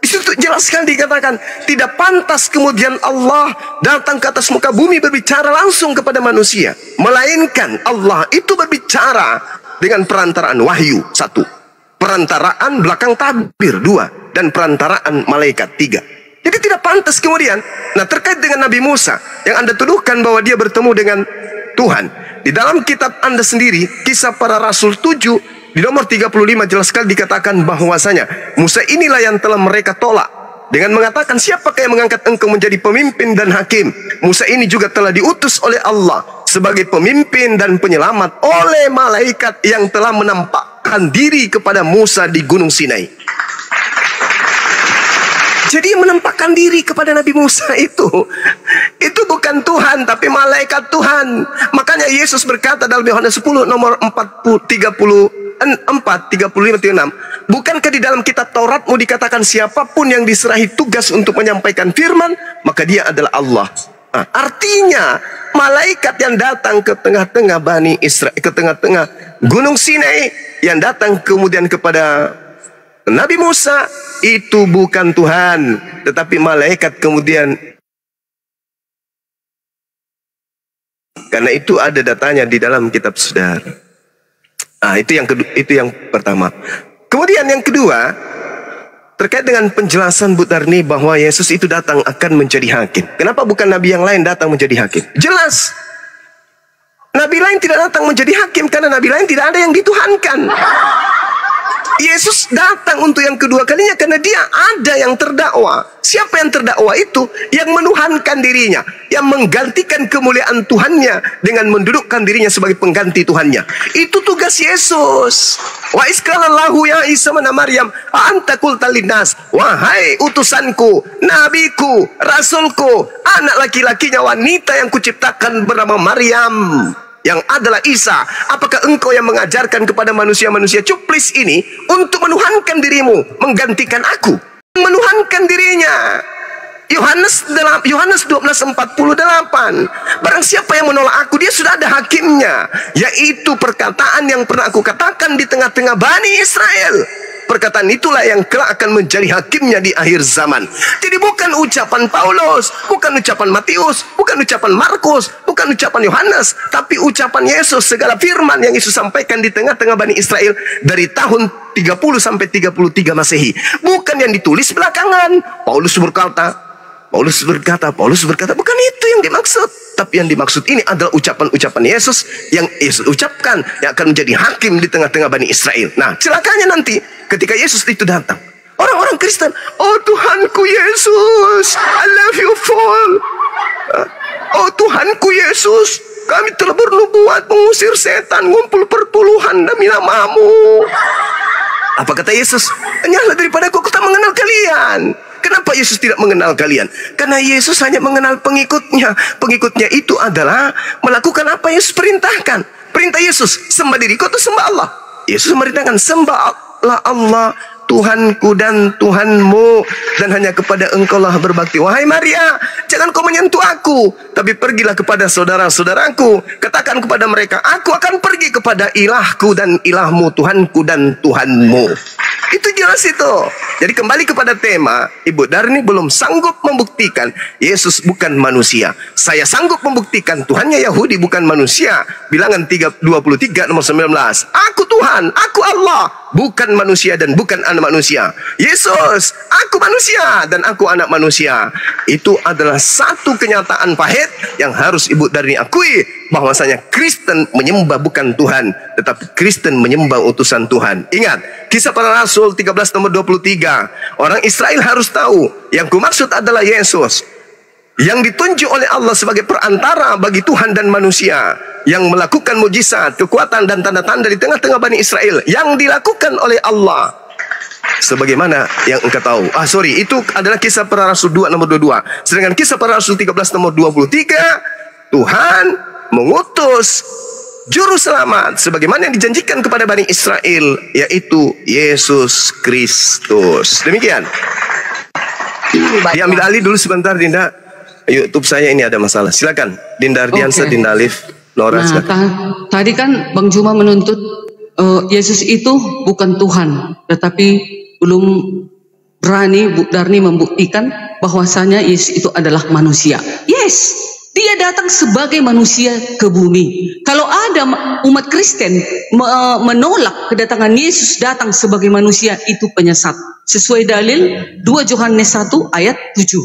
Itu jelas sekali dikatakan, tidak pantas kemudian Allah datang ke atas muka bumi berbicara langsung kepada manusia, melainkan Allah itu berbicara dengan perantaraan wahyu, 1, perantaraan belakang tabir, 2, dan perantaraan malaikat, 3. Jadi tidak pantas kemudian. Nah, terkait dengan Nabi Musa yang Anda tuduhkan bahwa dia bertemu dengan Tuhan, di dalam kitab Anda sendiri, Kisah Para Rasul 7 di nomor 35 jelas sekali dikatakan bahwasanya Musa inilah yang telah mereka tolak dengan mengatakan, siapakah yang mengangkat engkau menjadi pemimpin dan hakim? Musa ini juga telah diutus oleh Allah sebagai pemimpin dan penyelamat oleh malaikat yang telah menampakkan diri kepada Musa di Gunung Sinai. Jadi menampakkan diri kepada Nabi Musa itu bukan Tuhan, tapi malaikat Tuhan. Makanya Yesus berkata dalam Yohanes 10 nomor 35-36, bukankah di dalam kitab Tauratmu dikatakan siapapun yang diserahi tugas untuk menyampaikan firman, maka dia adalah Allah. Nah, artinya malaikat yang datang ke tengah-tengah Bani Israel, ke tengah-tengah Gunung Sinai, yang datang kemudian kepada Nabi Musa itu bukan Tuhan, tetapi malaikat kemudian. Karena itu ada datanya di dalam kitab saudara. Nah, itu yang pertama. Kemudian yang kedua, terkait dengan penjelasan Bu Darni bahwa Yesus itu datang akan menjadi hakim. Kenapa bukan nabi yang lain datang menjadi hakim? Jelas, nabi lain tidak datang menjadi hakim karena nabi lain tidak ada yang dituhankan. Yesus datang untuk yang kedua kalinya karena dia ada yang terdakwa. Siapa yang terdakwa itu? Yang menuhankan dirinya, yang menggantikan kemuliaan Tuhannya dengan mendudukkan dirinya sebagai pengganti Tuhannya. Itu tugas Yesus. Wa isqalallahu ya Isa ibn Maryam anta qulta linnas, wahai utusanku, nabiku, rasulku, anak laki-lakinya wanita yang kuciptakan bernama Maryam, yang adalah Isa, apakah engkau yang mengajarkan kepada manusia-manusia cuplis ini untuk menuhankan dirimu, menggantikan aku? Menuhankan dirinya. Yohanes 12:48. Barang siapa yang menolak aku, dia sudah ada hakimnya, yaitu perkataan yang pernah aku katakan di tengah-tengah Bani Israel. Perkataan itulah yang kelak akan menjadi hakimnya di akhir zaman. Jadi bukan ucapan Paulus, bukan ucapan Matius, bukan ucapan Markus, bukan ucapan Yohanes, tapi ucapan Yesus. Segala firman yang Yesus sampaikan di tengah-tengah Bani Israel dari tahun 30 sampai 33 Masehi. Bukan yang ditulis belakangan. Paulus berkata, bukan itu yang dimaksud. Tapi yang dimaksud ini adalah ucapan-ucapan Yesus yang Yesus ucapkan, yang akan menjadi hakim di tengah-tengah Bani Israel. Nah, celakanya nanti ketika Yesus itu datang, orang-orang Kristen, oh Tuhanku Yesus, I love you full. Oh Tuhanku Yesus, kami telah bernubuat mengusir setan, ngumpul perpuluhan demi namamu. Apa kata Yesus? Nyala daripada aku tak mengenal kalian. Kenapa Yesus tidak mengenal kalian? Karena Yesus hanya mengenal pengikutnya. Pengikutnya itu adalah melakukan apa yang Yesus perintahkan. Perintah Yesus, sembah diriku atau sembah Allah? Yesus memerintahkan, sembahlah Allah, Tuhanku dan Tuhanmu, dan hanya kepada engkaulah berbakti. Wahai Maria, jangan kau menyentuh aku, tapi pergilah kepada saudara-saudaraku, katakan kepada mereka, aku akan pergi kepada ilahku dan ilahmu, Tuhanku dan Tuhanmu. Itu jelas itu. Jadi kembali kepada tema, Ibu Darni belum sanggup membuktikan Yesus bukan manusia. Saya sanggup membuktikan Tuhannya Yahudi bukan manusia. Bilangan 23 nomor 19. Aku Tuhan, aku Allah, bukan manusia dan bukan anak manusia. Yesus, aku manusia dan aku anak manusia. Itu adalah satu kenyataan pahit yang harus Ibu Darni akui, bahwasanya Kristen menyembah bukan Tuhan, tetapi Kristen menyembah utusan Tuhan. Ingat, Kisah Para Rasul 13 nomor 23. Orang Israel harus tahu, yang kumaksud adalah Yesus, yang ditunjuk oleh Allah sebagai perantara bagi Tuhan dan manusia, yang melakukan mujizat, kekuatan dan tanda-tanda di tengah-tengah Bani Israel, yang dilakukan oleh Allah. Sebagaimana yang engkau tahu. Itu adalah Kisah Para Rasul 2 nomor 22. Sedangkan Kisah Para Rasul 13 nomor 23, Tuhan mengutus juru selamat sebagaimana yang dijanjikan kepada Bani Israel, yaitu Yesus Kristus. Demikian. Diambil alih dulu sebentar, Dinda. YouTube saya ini ada masalah. Silakan, Dinda Ardiansa, Dinda Alif, Nora. Nah, tadi kan Bang Juma menuntut Yesus itu bukan Tuhan, tetapi belum berani Bu Darni membuktikan bahwasanya Yesus itu adalah manusia. Yes, dia datang sebagai manusia ke bumi. Kalau ada umat Kristen menolak kedatangan Yesus datang sebagai manusia, itu penyesat. Sesuai dalil 2 Yohanes 1 ayat 7.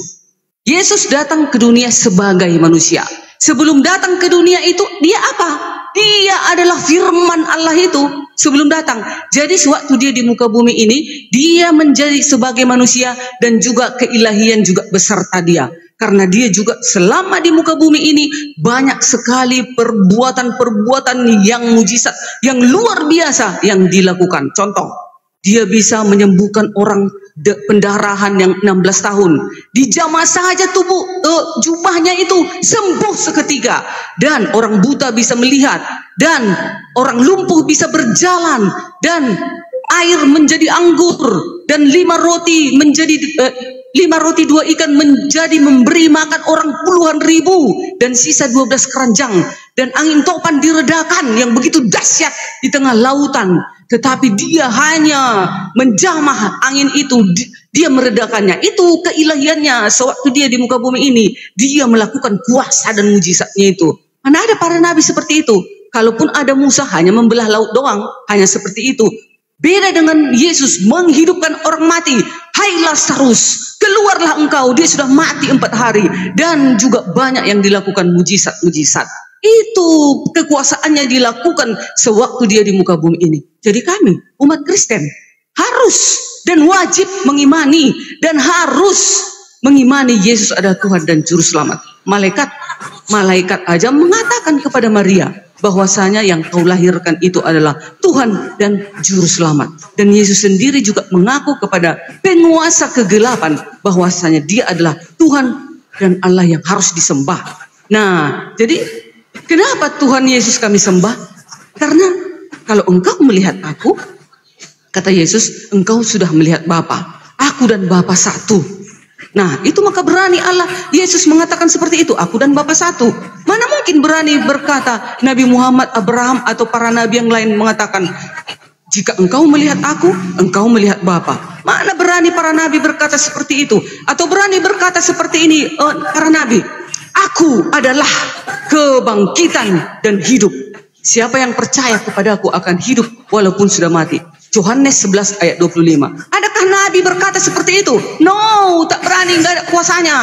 Yesus datang ke dunia sebagai manusia. Sebelum datang ke dunia itu, dia apa? Dia adalah firman Allah itu sebelum datang. Jadi sewaktu dia di muka bumi ini, dia menjadi sebagai manusia dan juga keilahian juga beserta dia. Karena dia juga selama di muka bumi ini banyak sekali perbuatan-perbuatan yang mujizat, yang luar biasa yang dilakukan. Contoh, dia bisa menyembuhkan orang pendarahan yang 16 tahun. Dijamah saja tubuh jubahnya itu sembuh seketika. Dan orang buta bisa melihat. Dan orang lumpuh bisa berjalan. Dan air menjadi anggur. dan 5 roti menjadi 5 roti 2 ikan menjadi memberi makan orang puluhan ribu, dan sisa 12 keranjang, dan angin topan diredakan yang begitu dahsyat di tengah lautan. Tetapi dia hanya menjamah angin itu, dia meredakannya. Itu keilahiannya sewaktu dia di muka bumi ini. Dia melakukan kuasa dan mujizatnya itu. Mana ada para nabi seperti itu? Kalaupun ada Musa hanya membelah laut doang, hanya seperti itu. Beda dengan Yesus menghidupkan orang mati. Hai Lazarus, keluarlah engkau. Dia sudah mati 4 hari. Dan juga banyak yang dilakukan mujizat-mujizat. Itu kekuasaannya dilakukan sewaktu dia di muka bumi ini. Jadi kami, umat Kristen, harus dan wajib mengimani dan harus mengimani Yesus adalah Tuhan dan Juru Selamat. Malaikat aja mengatakan kepada Maria bahwasanya yang kau lahirkan itu adalah Tuhan dan Juru Selamat. Dan Yesus sendiri juga mengaku kepada penguasa kegelapan bahwasanya dia adalah Tuhan dan Allah yang harus disembah. Nah, jadi kenapa Tuhan Yesus kami sembah? Karena kalau engkau melihat aku, kata Yesus, engkau sudah melihat Bapa. Aku dan Bapa satu. Nah, itu maka berani Allah Yesus mengatakan seperti itu, aku dan Bapa satu. Mana mungkin berani berkata Nabi Muhammad, Abraham atau para nabi yang lain mengatakan, jika engkau melihat aku, engkau melihat Bapa. Mana berani para nabi berkata seperti itu? Atau berani berkata seperti ini para nabi, aku adalah kebangkitan dan hidup. Siapa yang percaya kepadaku akan hidup walaupun sudah mati. Yohanes 11 ayat 25. Adakah Nabi berkata seperti itu? No, tak berani, nggak ada kuasanya.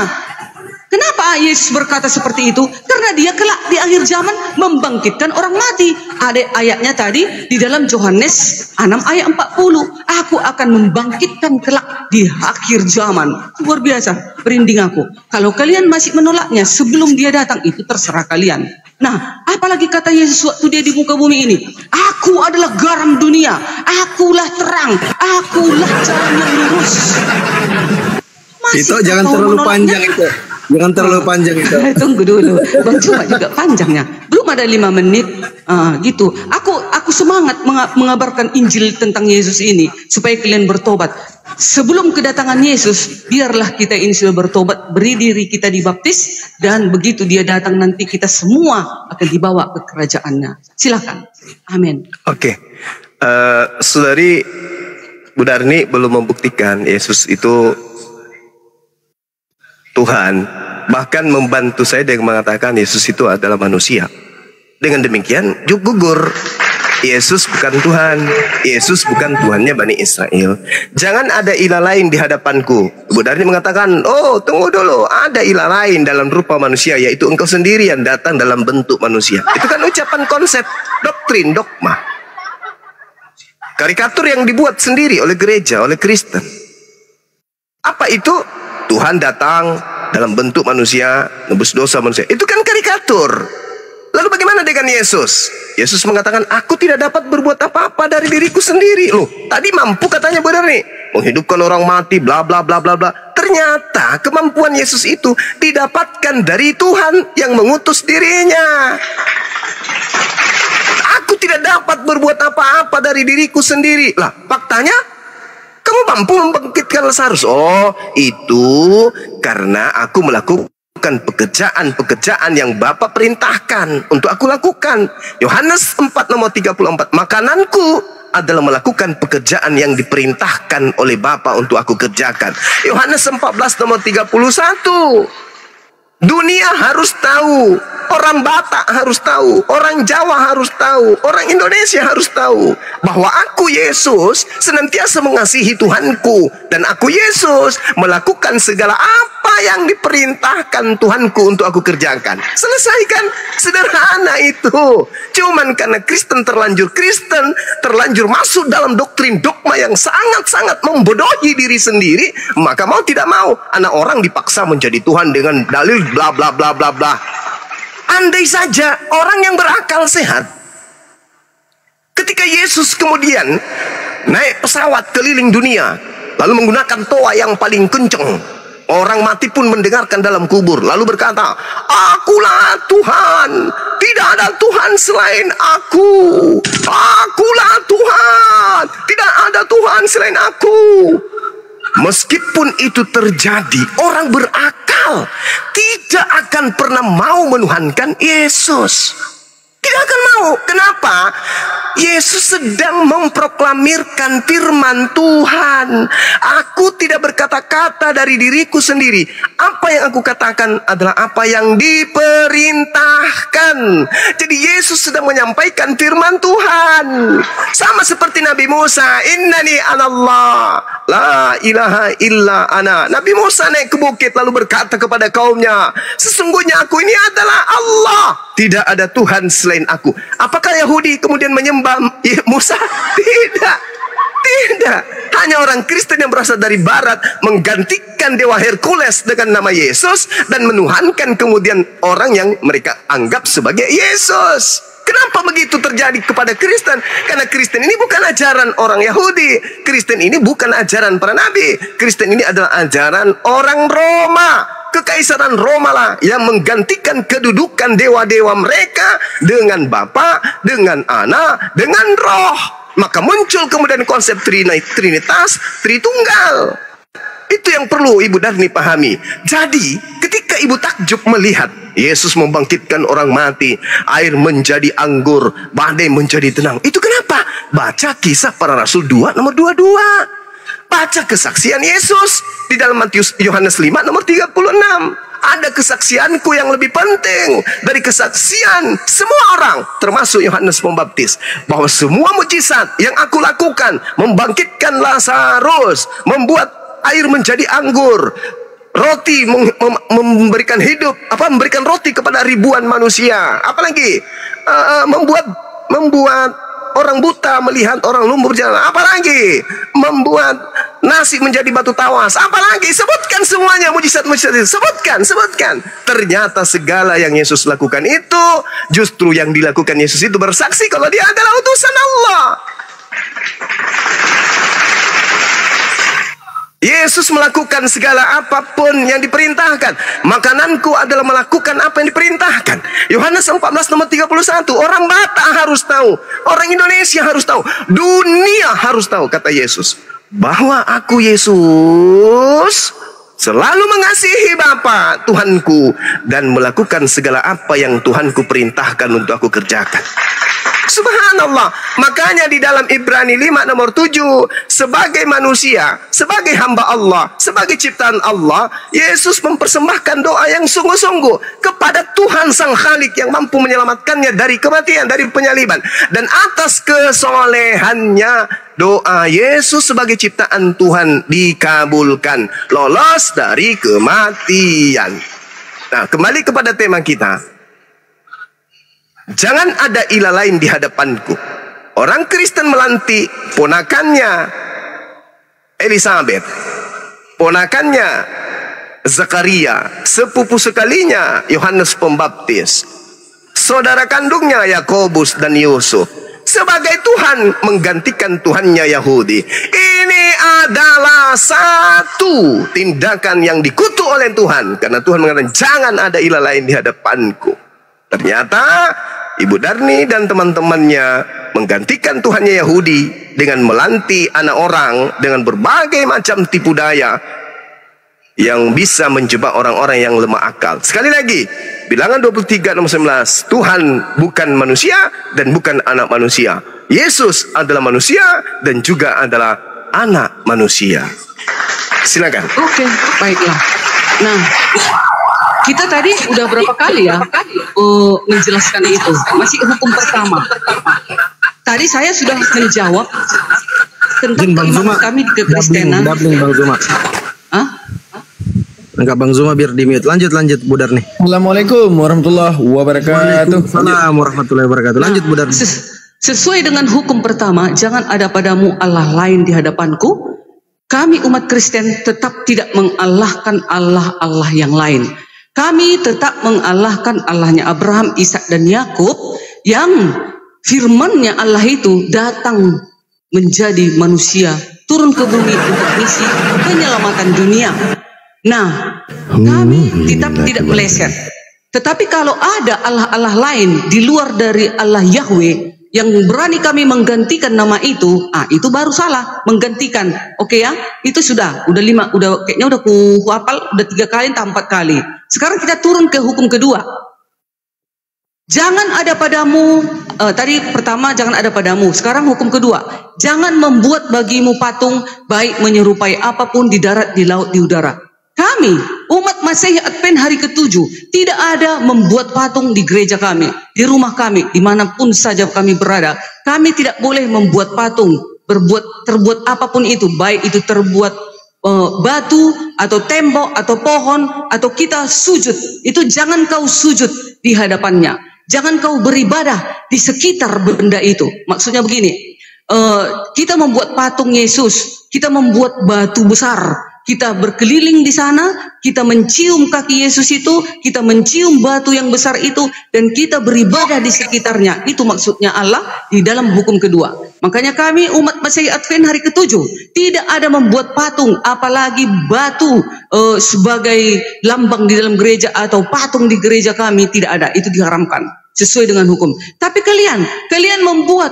Kenapa Yesus berkata seperti itu? Karena dia kelak di akhir zaman membangkitkan orang mati. Ada ayatnya tadi di dalam Yohanes 6 ayat 40. Aku akan membangkitkan kelak di akhir zaman. Luar biasa, merinding aku. Kalau kalian masih menolaknya sebelum dia datang, itu terserah kalian. Nah, apalagi kata Yesus waktu dia di muka bumi ini, aku adalah garam dunia, akulah terang, akulah jalan yang lurus. Itu jangan terlalu panjang itu. Jangan terlalu panjang itu. Tunggu dulu, Bang Cuma juga panjangnya. Belum ada 5 menit, gitu. Aku semangat mengabarkan Injil tentang Yesus ini supaya kalian bertobat. Sebelum kedatangan Yesus, biarlah kita ini sudah bertobat, beri diri kita dibaptis, dan begitu dia datang nanti kita semua akan dibawa ke kerajaannya. Silakan. Amin. Oke. Saudari Bu Darni belum membuktikan Yesus itu Tuhan, bahkan membantu saya dengan mengatakan Yesus itu adalah manusia. Dengan demikian, gugur. Yesus bukan Tuhan. Yesus bukan Tuhannya Bani Israel. Jangan ada ilah lain di hadapanku. Bu Darni mengatakan, oh tunggu dulu, ada ilah lain dalam rupa manusia, yaitu engkau sendiri yang datang dalam bentuk manusia. Itu kan ucapan konsep, doktrin, dogma. Karikatur yang dibuat sendiri oleh gereja, oleh Kristen. Apa itu? Tuhan datang dalam bentuk manusia, nebus dosa manusia. Itu kan karikatur. Lalu bagaimana dengan Yesus? Yesus mengatakan, aku tidak dapat berbuat apa-apa dari diriku sendiri. Loh, tadi mampu katanya benar nih, menghidupkan orang mati, bla bla bla bla bla. Ternyata kemampuan Yesus itu didapatkan dari Tuhan yang mengutus dirinya. Aku tidak dapat berbuat apa-apa dari diriku sendiri. Lah, faktanya kamu mampu membangkitkan Lazarus. Oh, itu karena aku melakukan pekerjaan-pekerjaan yang Bapa perintahkan untuk aku lakukan. Yohanes 4 nomor 34. Makananku adalah melakukan pekerjaan yang diperintahkan oleh Bapa untuk aku kerjakan. Yohanes 14 nomor 31. Dunia harus tahu, orang Batak harus tahu, orang Jawa harus tahu, orang Indonesia harus tahu bahwa aku Yesus senantiasa mengasihi Tuhanku, dan aku Yesus melakukan segala apa yang diperintahkan Tuhanku untuk aku kerjakan. Selesaikan, sederhana itu. Cuman karena Kristen terlanjur masuk dalam doktrin dogma yang sangat-sangat membodohi diri sendiri, maka mau tidak mau anak orang dipaksa menjadi Tuhan dengan dalil bla bla bla bla bla. Andai saja orang yang berakal sehat, ketika Yesus kemudian naik pesawat keliling dunia, lalu menggunakan toa yang paling kencang, orang mati pun mendengarkan dalam kubur, lalu berkata, akulah Tuhan, tidak ada Tuhan selain aku. Akulah Tuhan, tidak ada Tuhan selain aku. Meskipun itu terjadi, orang berakal tidak akan pernah mau menuhankan Yesus. Tidak akan mau. Kenapa? Yesus sedang memproklamirkan firman Tuhan. Aku tidak berkata-kata dari diriku sendiri. Apa yang aku katakan adalah apa yang diperintahkan. Jadi Yesus sedang menyampaikan firman Tuhan. Sama seperti Nabi Musa. Innani anallah, la ilaha illa ana. Nabi Musa naik ke bukit lalu berkata kepada kaumnya, sesungguhnya aku ini adalah Allah. Tidak ada Tuhan selain aku. Apakah Yahudi kemudian menyembah Musa? Tidak. Tidak. Hanya orang Kristen yang berasal dari barat menggantikan dewa Hercules dengan nama Yesus dan menuhankan kemudian orang yang mereka anggap sebagai Yesus. Kenapa begitu terjadi kepada Kristen? Karena Kristen ini bukan ajaran orang Yahudi. Kristen ini bukan ajaran para nabi. Kristen ini adalah ajaran orang Roma. Kekaisaran Roma lah yang menggantikan kedudukan dewa-dewa mereka dengan Bapa, dengan Anak, dengan Roh. Maka muncul kemudian konsep Trinitas, Tritunggal. Itu yang perlu Ibu Darni pahami. Jadi ketika Ibu takjub melihat Yesus membangkitkan orang mati, air menjadi anggur, badai menjadi tenang. Itu kenapa? Baca Kisah Para Rasul 2 nomor 22. Baca kesaksian Yesus di dalam Yohanes 5 nomor 36. Ada kesaksianku yang lebih penting dari kesaksian semua orang, termasuk Yohanes Pembaptis, bahwa semua mujizat yang aku lakukan, membangkitkan Lazarus, membuat air menjadi anggur, roti memberikan hidup, memberikan roti kepada ribuan manusia, apalagi membuat orang buta melihat, orang lumpuh berjalan, apalagi membuat nasi menjadi batu tawas, apalagi sebutkan semuanya mujizat-mujizat itu, sebutkan. Ternyata segala yang Yesus lakukan itu, justru yang dilakukan Yesus itu bersaksi kalau dia adalah utusan Allah. Yesus melakukan segala apapun yang diperintahkan. Makananku adalah melakukan apa yang diperintahkan. Yohanes 14 nomor 31. Orang Batak harus tahu, orang Indonesia harus tahu, dunia harus tahu, kata Yesus, bahwa aku Yesus selalu mengasihi Bapa Tuhanku dan melakukan segala apa yang Tuhanku perintahkan untuk aku kerjakan. Subhanallah. Makanya di dalam Ibrani 5 nomor 7, sebagai manusia, sebagai hamba Allah, sebagai ciptaan Allah, Yesus mempersembahkan doa yang sungguh-sungguh kepada Tuhan Sang Khalik yang mampu menyelamatkannya dari kematian, dari penyaliban. Dan atas kesolehannya, doa Yesus sebagai ciptaan Tuhan dikabulkan, lolos dari kematian. Nah, kembali kepada tema kita. Jangan ada ilah lain di hadapanku. Orang Kristen melantik ponakannya Elizabeth, ponakannya Zakaria, sepupu sekalinya Yohanes Pembaptis, saudara kandungnya Yakobus dan Yusuf, sebagai Tuhan menggantikan Tuhannya Yahudi. Ini adalah satu tindakan yang dikutuk oleh Tuhan, karena Tuhan mengatakan jangan ada ilah lain di hadapanku. Ternyata Ibu Darni dan teman-temannya menggantikan Tuhannya Yahudi dengan melanti anak orang dengan berbagai macam tipu daya yang bisa menjebak orang-orang yang lemah akal. Sekali lagi, Bilangan 23 nomor 19, Tuhan bukan manusia dan bukan anak manusia. Yesus adalah manusia dan juga adalah anak manusia. Silakan. Oke, baiklah. Nah, kita tadi udah berapa kali ya menjelaskan itu. Masih hukum pertama. Tadi saya sudah menjawab tentang keimanan kami di kekristenan. Bang Zuma. Hah? Enggak Bang Zuma biar di mute. Lanjut Bu Darni. Assalamualaikum warahmatullahi wabarakatuh. Waalaikumsalam warahmatullahi wabarakatuh. Lanjut Bu Darni. Sesuai dengan hukum pertama, jangan ada padamu Allah lain di hadapanku. Kami umat Kristen tetap tidak mengalahkan Allah yang lain. Kami tetap mengalahkan Allahnya Abraham, Ishak dan Yakub, yang firman-Nya Allah itu datang menjadi manusia, turun ke bumi untuk misi penyelamatan dunia. Nah, kami tetap tidak meleset. Tetapi kalau ada Allah-Allah lain di luar dari Allah Yahweh, Yang berani kami menggantikan nama itu, itu baru salah, menggantikan. Oke ya, itu sudah 5, kayaknya udah ku hafal, udah 3 kali entah 4 kali. Sekarang kita turun ke hukum kedua. Jangan ada padamu, tadi pertama jangan ada padamu, sekarang hukum kedua. Jangan membuat bagimu patung, baik menyerupai apapun di darat, di laut, di udara. Kami, umat Masehi Advent hari ke-7, tidak ada membuat patung di gereja kami, di rumah kami, dimanapun saja kami berada. Kami tidak boleh membuat patung, terbuat apapun itu, baik itu terbuat batu, atau tembok, atau pohon, atau kita sujud. Itu jangan kau sujud di hadapannya. Jangan kau beribadah di sekitar benda itu. Maksudnya begini, kita membuat patung Yesus, kita membuat batu besar, kita berkeliling di sana, kita mencium kaki Yesus itu, kita mencium batu yang besar itu, dan kita beribadah di sekitarnya. Itu maksudnya Allah di dalam hukum kedua. Makanya kami umat Masehi Advent hari ke-7 tidak ada membuat patung, apalagi batu sebagai lambang di dalam gereja atau patung di gereja kami, tidak ada. Itu diharamkan sesuai dengan hukum. Tapi kalian membuat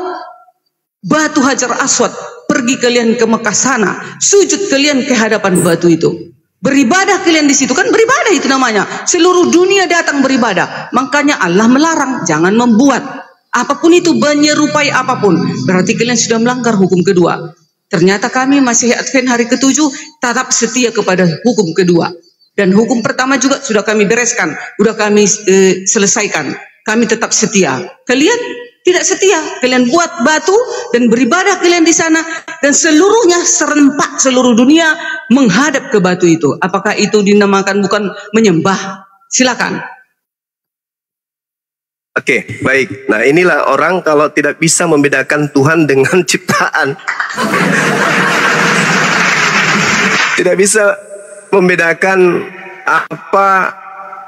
batu Hajar Aswad, pergi kalian ke Mekah sana, sujud kalian ke hadapan batu itu, beribadah kalian di situ, kan beribadah itu namanya. Seluruh dunia datang beribadah. Makanya Allah melarang, jangan membuat apapun itu, menyerupai apapun. Berarti kalian sudah melanggar hukum kedua. Ternyata kami masih Advent hari ke-7 tetap setia kepada hukum kedua. Dan hukum pertama juga sudah kami bereskan, sudah kami selesaikan. Kami tetap setia. Kalian tidak setia, kalian buat batu dan beribadah kalian di sana, dan seluruhnya serempak seluruh dunia menghadap ke batu itu. Apakah itu dinamakan bukan menyembah? Silakan. Oke, baik. Nah, inilah orang kalau tidak bisa membedakan Tuhan dengan ciptaan. Tidak bisa membedakan apa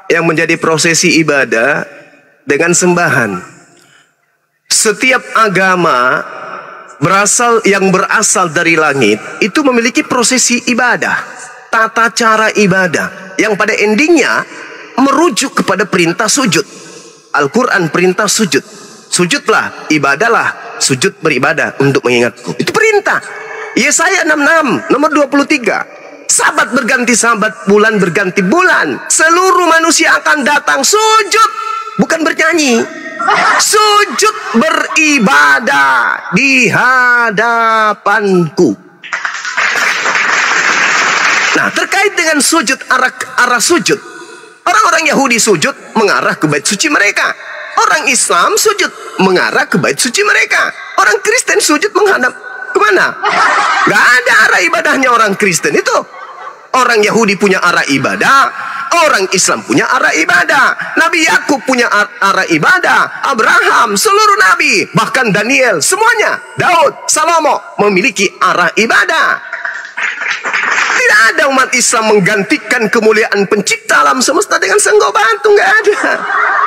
yang menjadi prosesi ibadah dengan sembahan. Setiap agama yang berasal dari langit itu memiliki prosesi ibadah, tata cara ibadah yang pada endingnya merujuk kepada perintah sujud. Al-Quran perintah sujud. Sujudlah, ibadahlah, sujud beribadah untuk mengingatku. Itu perintah. Yesaya 66 nomor 23. Sabat berganti sabat, bulan berganti bulan, seluruh manusia akan datang sujud, bukan bernyanyi. Sujud beribadah di hadapanku. Nah, terkait dengan sujud, arah sujud, orang-orang Yahudi sujud mengarah ke bait suci mereka. Orang Islam sujud mengarah ke bait suci mereka. Orang Kristen sujud menghadap kemana? Gak ada arah ibadahnya orang Kristen itu. Orang Yahudi punya arah ibadah, orang Islam punya arah ibadah. Nabi Yakub punya arah ibadah, Abraham, seluruh nabi, bahkan Daniel, semuanya, Daud, Salomo memiliki arah ibadah. Tidak ada umat Islam menggantikan kemuliaan pencipta alam semesta dengan senggol batu, nggak ada.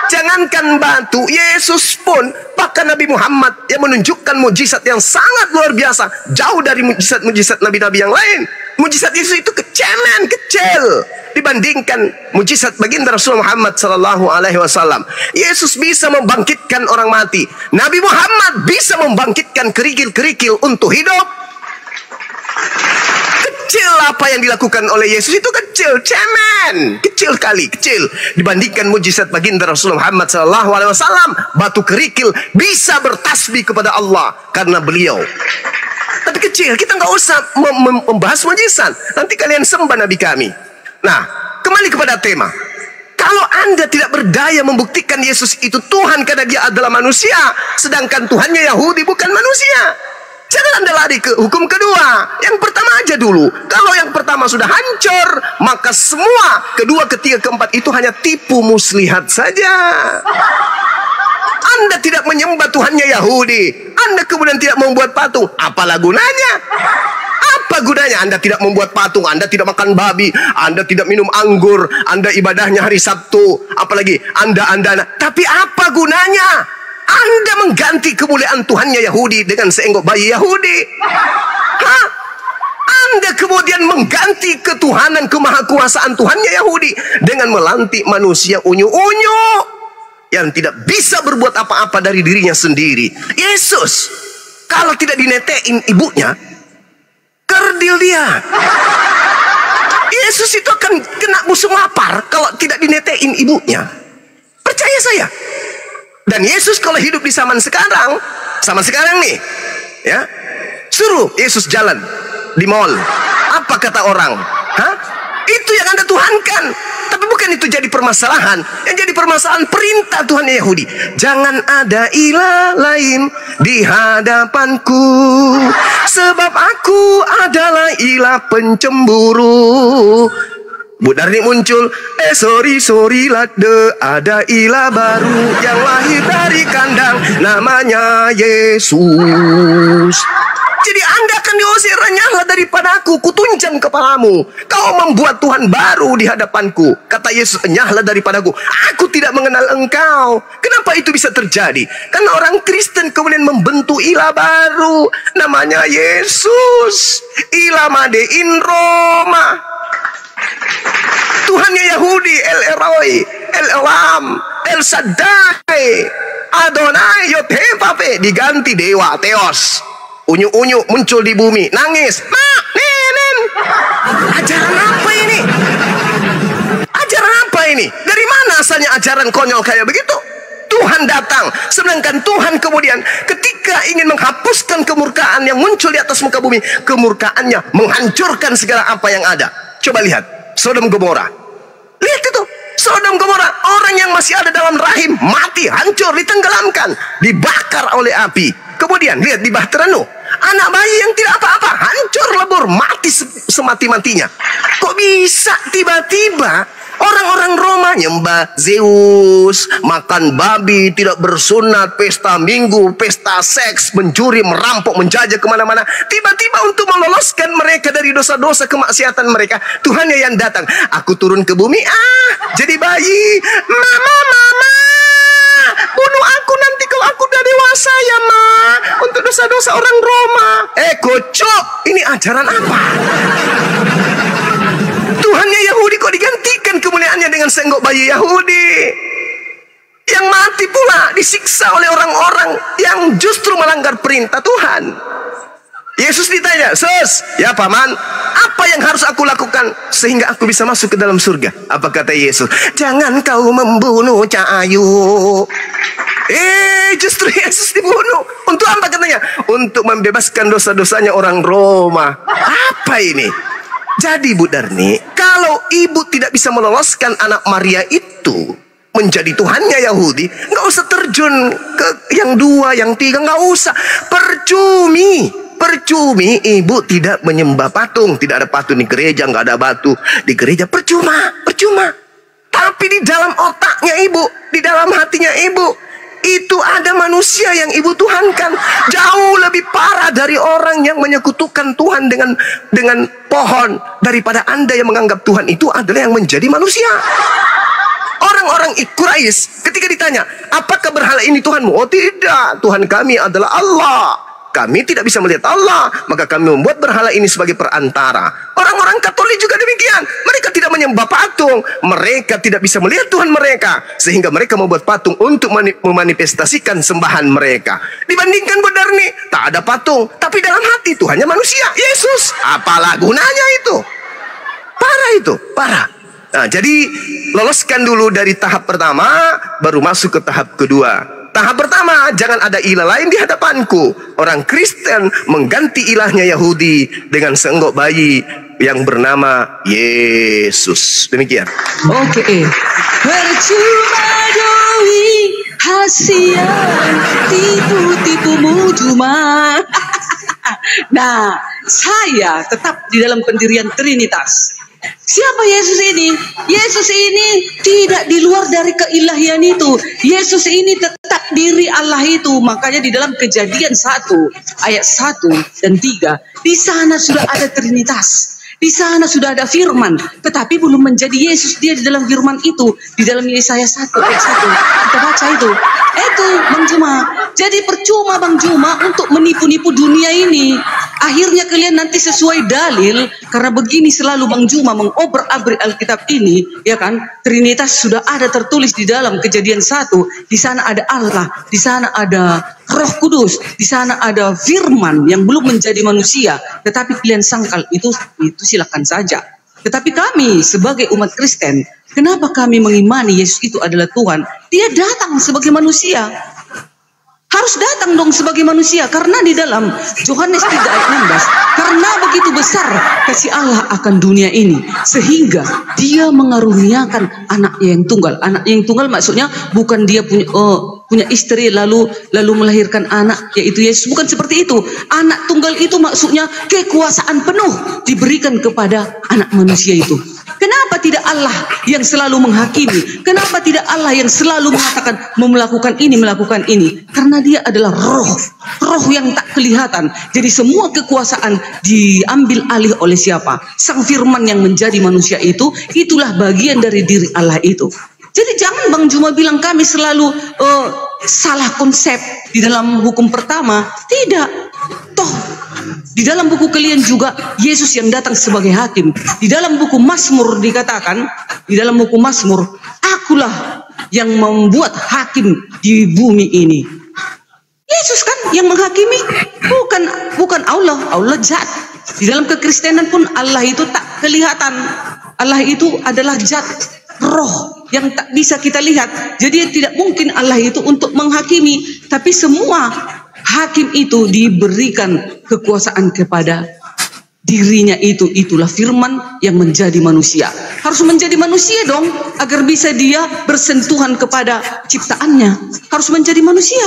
Jangankan batu, Yesus pun, bahkan Nabi Muhammad yang menunjukkan mujizat yang sangat luar biasa, jauh dari mujizat nabi-nabi yang lain. Mujizat Yesus itu kecil dibandingkan mujizat baginda Rasul Muhammad sallallahu alaihi wasallam. Yesus bisa membangkitkan orang mati. Nabi Muhammad bisa membangkitkan kerikil-kerikil untuk hidup. Kecil apa yang dilakukan oleh Yesus itu kecil, kecil dibandingkan mujizat baginda Rasul Muhammad sallallahu alaihi wasallam. Batu kerikil bisa bertasbih kepada Allah karena beliau. Tapi kecil, kita nggak usah membahas mujizat. Nanti kalian sembah Nabi kami. Nah, kembali kepada tema. Kalau Anda tidak berdaya membuktikan Yesus itu Tuhan karena dia adalah manusia, sedangkan Tuhannya Yahudi bukan manusia, jangan Anda lari ke hukum kedua. Yang pertama aja dulu. Kalau yang pertama sudah hancur, maka semua kedua, ketiga, keempat itu hanya tipu muslihat saja. Anda tidak menyembah Tuhannya Yahudi, Anda kemudian tidak membuat patung, apalah gunanya? Apa gunanya Anda tidak membuat patung, Anda tidak makan babi, Anda tidak minum anggur, Anda ibadahnya hari Sabtu, apalagi Anda. Tapi apa gunanya? Anda mengganti kemuliaan Tuhannya Yahudi dengan seenggok bayi Yahudi. Hah? Anda kemudian mengganti ketuhanan, kemahakuasaan Tuhannya Yahudi dengan melantik manusia unyu-unyu. yang tidak bisa berbuat apa-apa dari dirinya sendiri. Yesus kalau tidak dinetein ibunya, kerdil dia. Yesus itu akan kena musuh lapar kalau tidak dinetein ibunya. Percaya saya. Dan Yesus kalau hidup di zaman sekarang nih, ya, suruh Yesus jalan di mall. Apa kata orang? Hah? Itu yang Anda tuhankan. Tapi bukan itu jadi permasalahan. Yang jadi permasalahan perintah Tuhan Yahudi. Jangan ada ilah lain di hadapanku, sebab aku adalah ilah pencemburu. Bu Darni muncul, sorry lade, ada ilah baru yang lahir dari kandang, namanya Yesus. Jadi Anda akan diusir, renyahlah daripada aku, kutunjang kepalamu. Kau membuat Tuhan baru di hadapanku. Kata Yesus, renyahlah daripadaku, aku tidak mengenal engkau. Kenapa itu bisa terjadi? Karena orang Kristen kemudian membentuk ilah baru, namanya Yesus. Ilah made in Roma. Tuhannya Yahudi, El Eloi, El Elam, El Shaddai, Adonai, Yod-Heh-Vav-He, diganti dewa Theos. Unyu-unyu muncul di bumi, nangis. Mak, Nenen. Ajaran apa ini? Ajaran apa ini? Dari mana asalnya ajaran konyol kayak begitu? Tuhan datang, sedangkan Tuhan kemudian ketika ingin menghapuskan kemurkaan yang muncul di atas muka bumi, kemurkaannya menghancurkan segala apa yang ada. Coba lihat Sodom Gomora. Lihat itu, Sodom Gomora, orang yang masih ada dalam rahim mati, hancur, ditenggelamkan, dibakar oleh api. Kemudian lihat di Bahtera Nuh, anak bayi yang tidak apa-apa, hancur lebur, mati semati-matinya. Kok bisa tiba-tiba orang-orang Roma nyembah Zeus, makan babi, tidak bersunat, pesta minggu, pesta seks, mencuri, merampok, menjajah kemana-mana. Tiba-tiba untuk meloloskan mereka dari dosa-dosa kemaksiatan mereka, Tuhannya yang datang. Aku turun ke bumi, jadi bayi. Mama, bunuh aku nanti kalau aku udah dewasa ya, Ma, untuk dosa-dosa orang Roma. Kocok, ini ajaran apa? Tuhannya Yahudi kok digantikan kemuliaannya dengan senggok bayi Yahudi, yang mati pula disiksa oleh orang-orang yang justru melanggar perintah Tuhan. Yesus ditanya, ya paman, apa yang harus aku lakukan sehingga aku bisa masuk ke dalam surga? Apa kata Yesus? Jangan kau membunuh Cahayu. Justru Yesus dibunuh. Untuk apa katanya? Untuk membebaskan dosa-dosanya orang Roma. Apa ini? Jadi Bu Darni, kalau ibu tidak bisa meloloskan anak Maria itu menjadi Tuhannya Yahudi, nggak usah terjun ke yang dua, yang tiga, nggak usah. Percumi ibu tidak menyembah patung. Tidak ada patung di gereja, nggak ada batu di gereja. Percuma. Tapi di dalam otaknya ibu, di dalam hatinya ibu, itu ada manusia yang ibu tuhankan. Jauh lebih parah dari orang yang menyekutukan Tuhan dengan pohon, daripada Anda yang menganggap Tuhan itu adalah yang menjadi manusia. Orang-orang Quraisy ketika ditanya, apakah berhala ini Tuhanmu? Oh tidak, Tuhan kami adalah Allah. Kami tidak bisa melihat Allah, maka kami membuat berhala ini sebagai perantara. Orang-orang Katolik juga demikian. Mereka tidak menyembah patung. Mereka tidak bisa melihat Tuhan mereka, sehingga mereka membuat patung untuk memanifestasikan sembahan mereka. Dibandingkan Bu Darni, tak ada patung, tapi dalam hati Tuhannya manusia, Yesus. Apalah gunanya itu? Parah itu, parah. Nah, jadi loloskan dulu dari tahap pertama, baru masuk ke tahap kedua. Tahap pertama, jangan ada ilah lain di hadapanku. Orang Kristen mengganti ilahnya Yahudi dengan senggok bayi yang bernama Yesus. Demikian. Oke. Percuma doi hasian, tipu-tipumu cuma. Nah, saya tetap di dalam pendirian Trinitas. Siapa Yesus ini? Yesus ini tidak di luar dari keilahian itu. Yesus ini tetap diri Allah itu. Makanya di dalam Kejadian 1 ayat 1 dan 3, di sana sudah ada Trinitas. Di sana sudah ada firman, tetapi belum menjadi Yesus dia di dalam firman itu. Di dalam Yesaya 1 ayat 1 kita baca itu. Bang Juma. Jadi percuma Bang Juma untuk menipu-nipu dunia ini. Akhirnya kalian nanti sesuai dalil, karena begini selalu Bang Juma mengobrak-abrik Alkitab ini, ya kan? Trinitas sudah ada tertulis di dalam Kejadian 1. Di sana ada Allah, di sana ada Roh Kudus, di sana ada Firman yang belum menjadi manusia, tetapi kalian sangkal itu silakan saja. Tetapi kami sebagai umat Kristen, kenapa kami mengimani Yesus itu adalah Tuhan? Dia datang sebagai manusia. Harus datang dong sebagai manusia, karena di dalam Yohanes 3 ayat 16, karena begitu besar kasih Allah akan dunia ini sehingga dia mengaruniakan anaknya yang tunggal. Anak yang tunggal maksudnya bukan dia punya istri lalu melahirkan anak, yaitu Yesus. Bukan seperti itu. Anak tunggal itu maksudnya kekuasaan penuh diberikan kepada anak manusia itu. Kenapa tidak Allah yang selalu menghakimi? Kenapa tidak Allah yang selalu mengatakan melakukan ini? Karena dia adalah roh yang tak kelihatan. Jadi semua kekuasaan diambil alih oleh siapa? Sang Firman yang menjadi manusia itu, itulah bagian dari diri Allah itu. Jadi jangan Bang Juma bilang kami selalu salah konsep di dalam hukum pertama. Tidak. Toh di dalam buku kalian juga Yesus yang datang sebagai hakim. Di dalam buku Mazmur dikatakan, di dalam buku Mazmur, akulah yang membuat hakim di bumi ini. Yesus kan yang menghakimi, bukan Allah. Allah zat. Di dalam kekristenan pun Allah itu tak kelihatan. Allah itu adalah zat, roh yang tak bisa kita lihat. Jadi tidak mungkin Allah itu untuk menghakimi, tapi semua hakim itu diberikan kekuasaan kepada dirinya itu. Itulah Firman yang menjadi manusia. Harus menjadi manusia dong, agar bisa dia bersentuhan kepada ciptaannya. Harus menjadi manusia.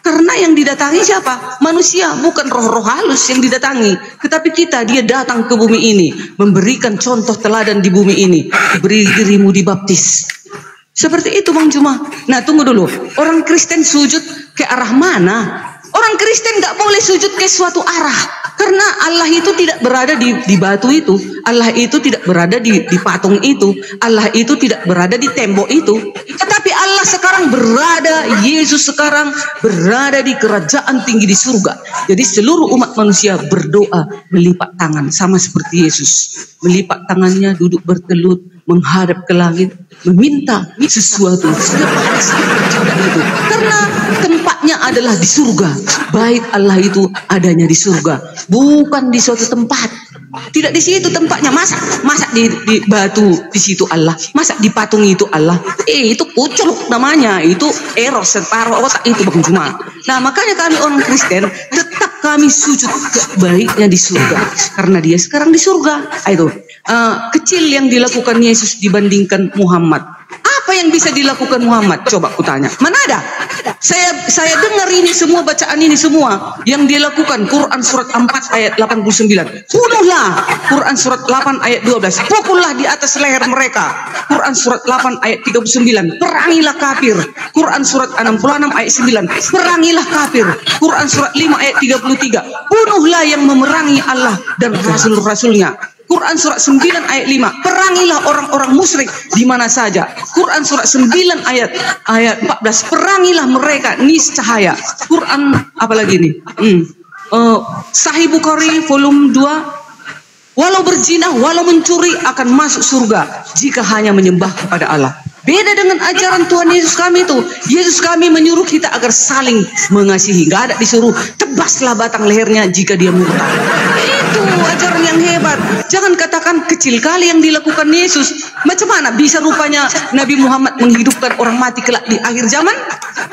Karena yang didatangi siapa? Manusia, bukan roh-roh halus yang didatangi. Tetapi dia datang ke bumi ini, memberikan contoh teladan di bumi ini. Beri dirimu dibaptis. Seperti itu Bang Juma. Nah tunggu dulu, orang Kristen sujud ke arah mana? Orang Kristen nggak boleh sujud ke suatu arah. Karena Allah itu tidak berada di batu itu. Allah itu tidak berada di patung itu. Allah itu tidak berada di tembok itu. Tetapi Allah sekarang berada, Yesus sekarang berada di kerajaan tinggi di surga. Jadi seluruh umat manusia berdoa melipat tangan. Sama seperti Yesus. Melipat tangannya, duduk bertelut, menghadap ke langit, meminta sesuatu. Karena tempatnya adalah di surga. Bait Allah itu adanya di surga, bukan di suatu tempat. Tidak di situ tempatnya. Masa di batu di situ Allah, masa di patung itu Allah. Itu kucuk namanya, itu error separuh otak itu Bang Juma. Nah makanya kami orang Kristen tetap kami sujud ke baiknya di surga, karena dia sekarang di surga. Itu kecil yang dilakukan Yesus dibandingkan Muhammad. Apa yang bisa dilakukan Muhammad? Coba aku tanya. Mana ada? Saya dengar ini semua, bacaan ini semua yang dia lakukan. Quran surat 4 ayat 89. Bunuhlah. Quran surat 8 ayat 12. Pukullah di atas leher mereka. Quran surat 8 ayat 39. Perangilah kafir. Quran surat 66 ayat 9. Perangilah kafir. Quran surat 5 ayat 33. Bunuhlah yang memerangi Allah dan rasul-rasulnya. Quran surat 9 ayat 5. Perangilah orang-orang musyrik di mana saja. Quran surat 9 ayat 14. Perangilah mereka niscaya. Quran apa lagi nih? Sahih Bukhari volume 2. Walau berzina, walau mencuri akan masuk surga jika hanya menyembah kepada Allah. Beda dengan ajaran Tuhan Yesus kami itu. Yesus kami menyuruh kita agar saling mengasihi. Gak ada disuruh tebaslah batang lehernya jika dia murtad. Itu ajaran yang hebat. Jangan katakan kecil kali yang dilakukan Yesus. Macam mana bisa rupanya Nabi Muhammad menghidupkan orang mati kelak di akhir zaman?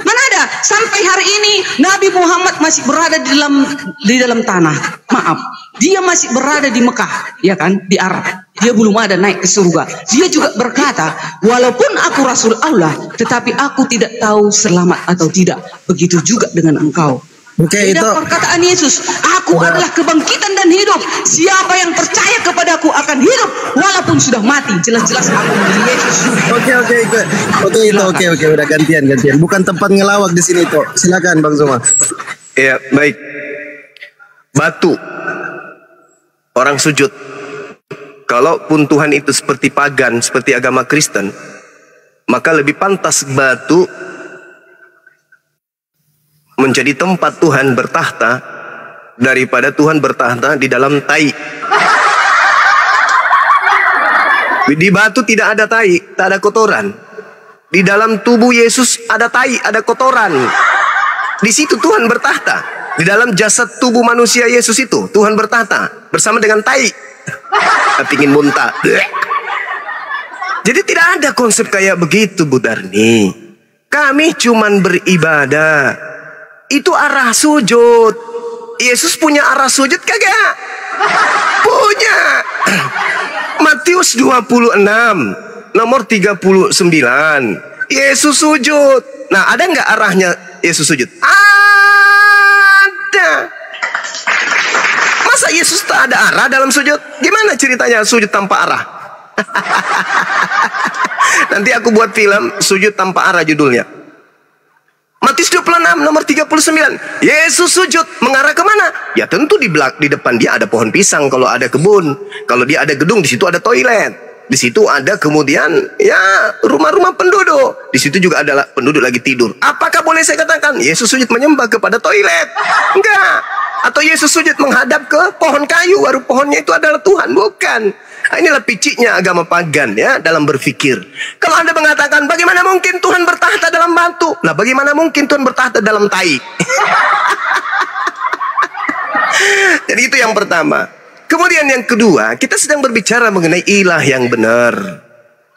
Mana ada? Sampai hari ini Nabi Muhammad masih berada di dalam tanah. Maaf, dia masih berada di Mekah, ya kan? Di Arab. Dia belum ada naik ke surga. Dia juga berkata, walaupun aku Rasul Allah, tetapi aku tidak tahu selamat atau tidak. Begitu juga dengan engkau. Oke, itu perkataan Yesus. Aku adalah kebangkitan dan hidup. Siapa yang percaya kepadaku akan hidup walaupun sudah mati. Jelas-jelas aku menjadi Yesus. Oke, udah gantian. Bukan tempat ngelawak di sini tuh. Silakan Bang Zuma. Ya, baik. Batu. Orang sujud. Kalaupun Tuhan itu seperti pagan, seperti agama Kristen, maka lebih pantas batu menjadi tempat Tuhan bertahta daripada Tuhan bertahta di dalam tai. Di batu tidak ada tai, tak ada kotoran. Di dalam tubuh Yesus ada tai, ada kotoran. Di situ Tuhan bertahta. Di dalam jasad tubuh manusia Yesus itu Tuhan bertahta bersama dengan tai. Pingin muntah. Jadi tidak ada konsep kayak begitu, Bu Darni. Kami cuman beribadah. Itu arah sujud. Yesus punya arah sujud kagak? Punya. Matius 26 nomor 39. Yesus sujud. Nah, ada nggak arahnya Yesus sujud? Ada. Masa Yesus tak ada arah dalam sujud? Gimana ceritanya sujud tanpa arah? Nanti aku buat film Sujud Tanpa Arah judulnya. Matius 26 nomor 39. Yesus sujud mengarah kemana? Ya tentu di depan dia ada pohon pisang kalau ada kebun. Kalau dia ada gedung, di situ ada toilet. Di situ ada kemudian ya rumah-rumah penduduk. Di situ juga ada penduduk lagi tidur. Apakah boleh saya katakan Yesus sujud menyembah kepada toilet? Enggak. Atau Yesus sujud menghadap ke pohon kayu, baru pohonnya itu adalah Tuhan? Bukan. Nah, inilah piciknya agama pagan ya dalam berpikir. Kalau Anda mengatakan bagaimana mungkin Tuhan bertahta dalam batu? Lah bagaimana mungkin Tuhan bertahta dalam tai? Jadi itu yang pertama. Kemudian yang kedua, kita sedang berbicara mengenai ilah yang benar.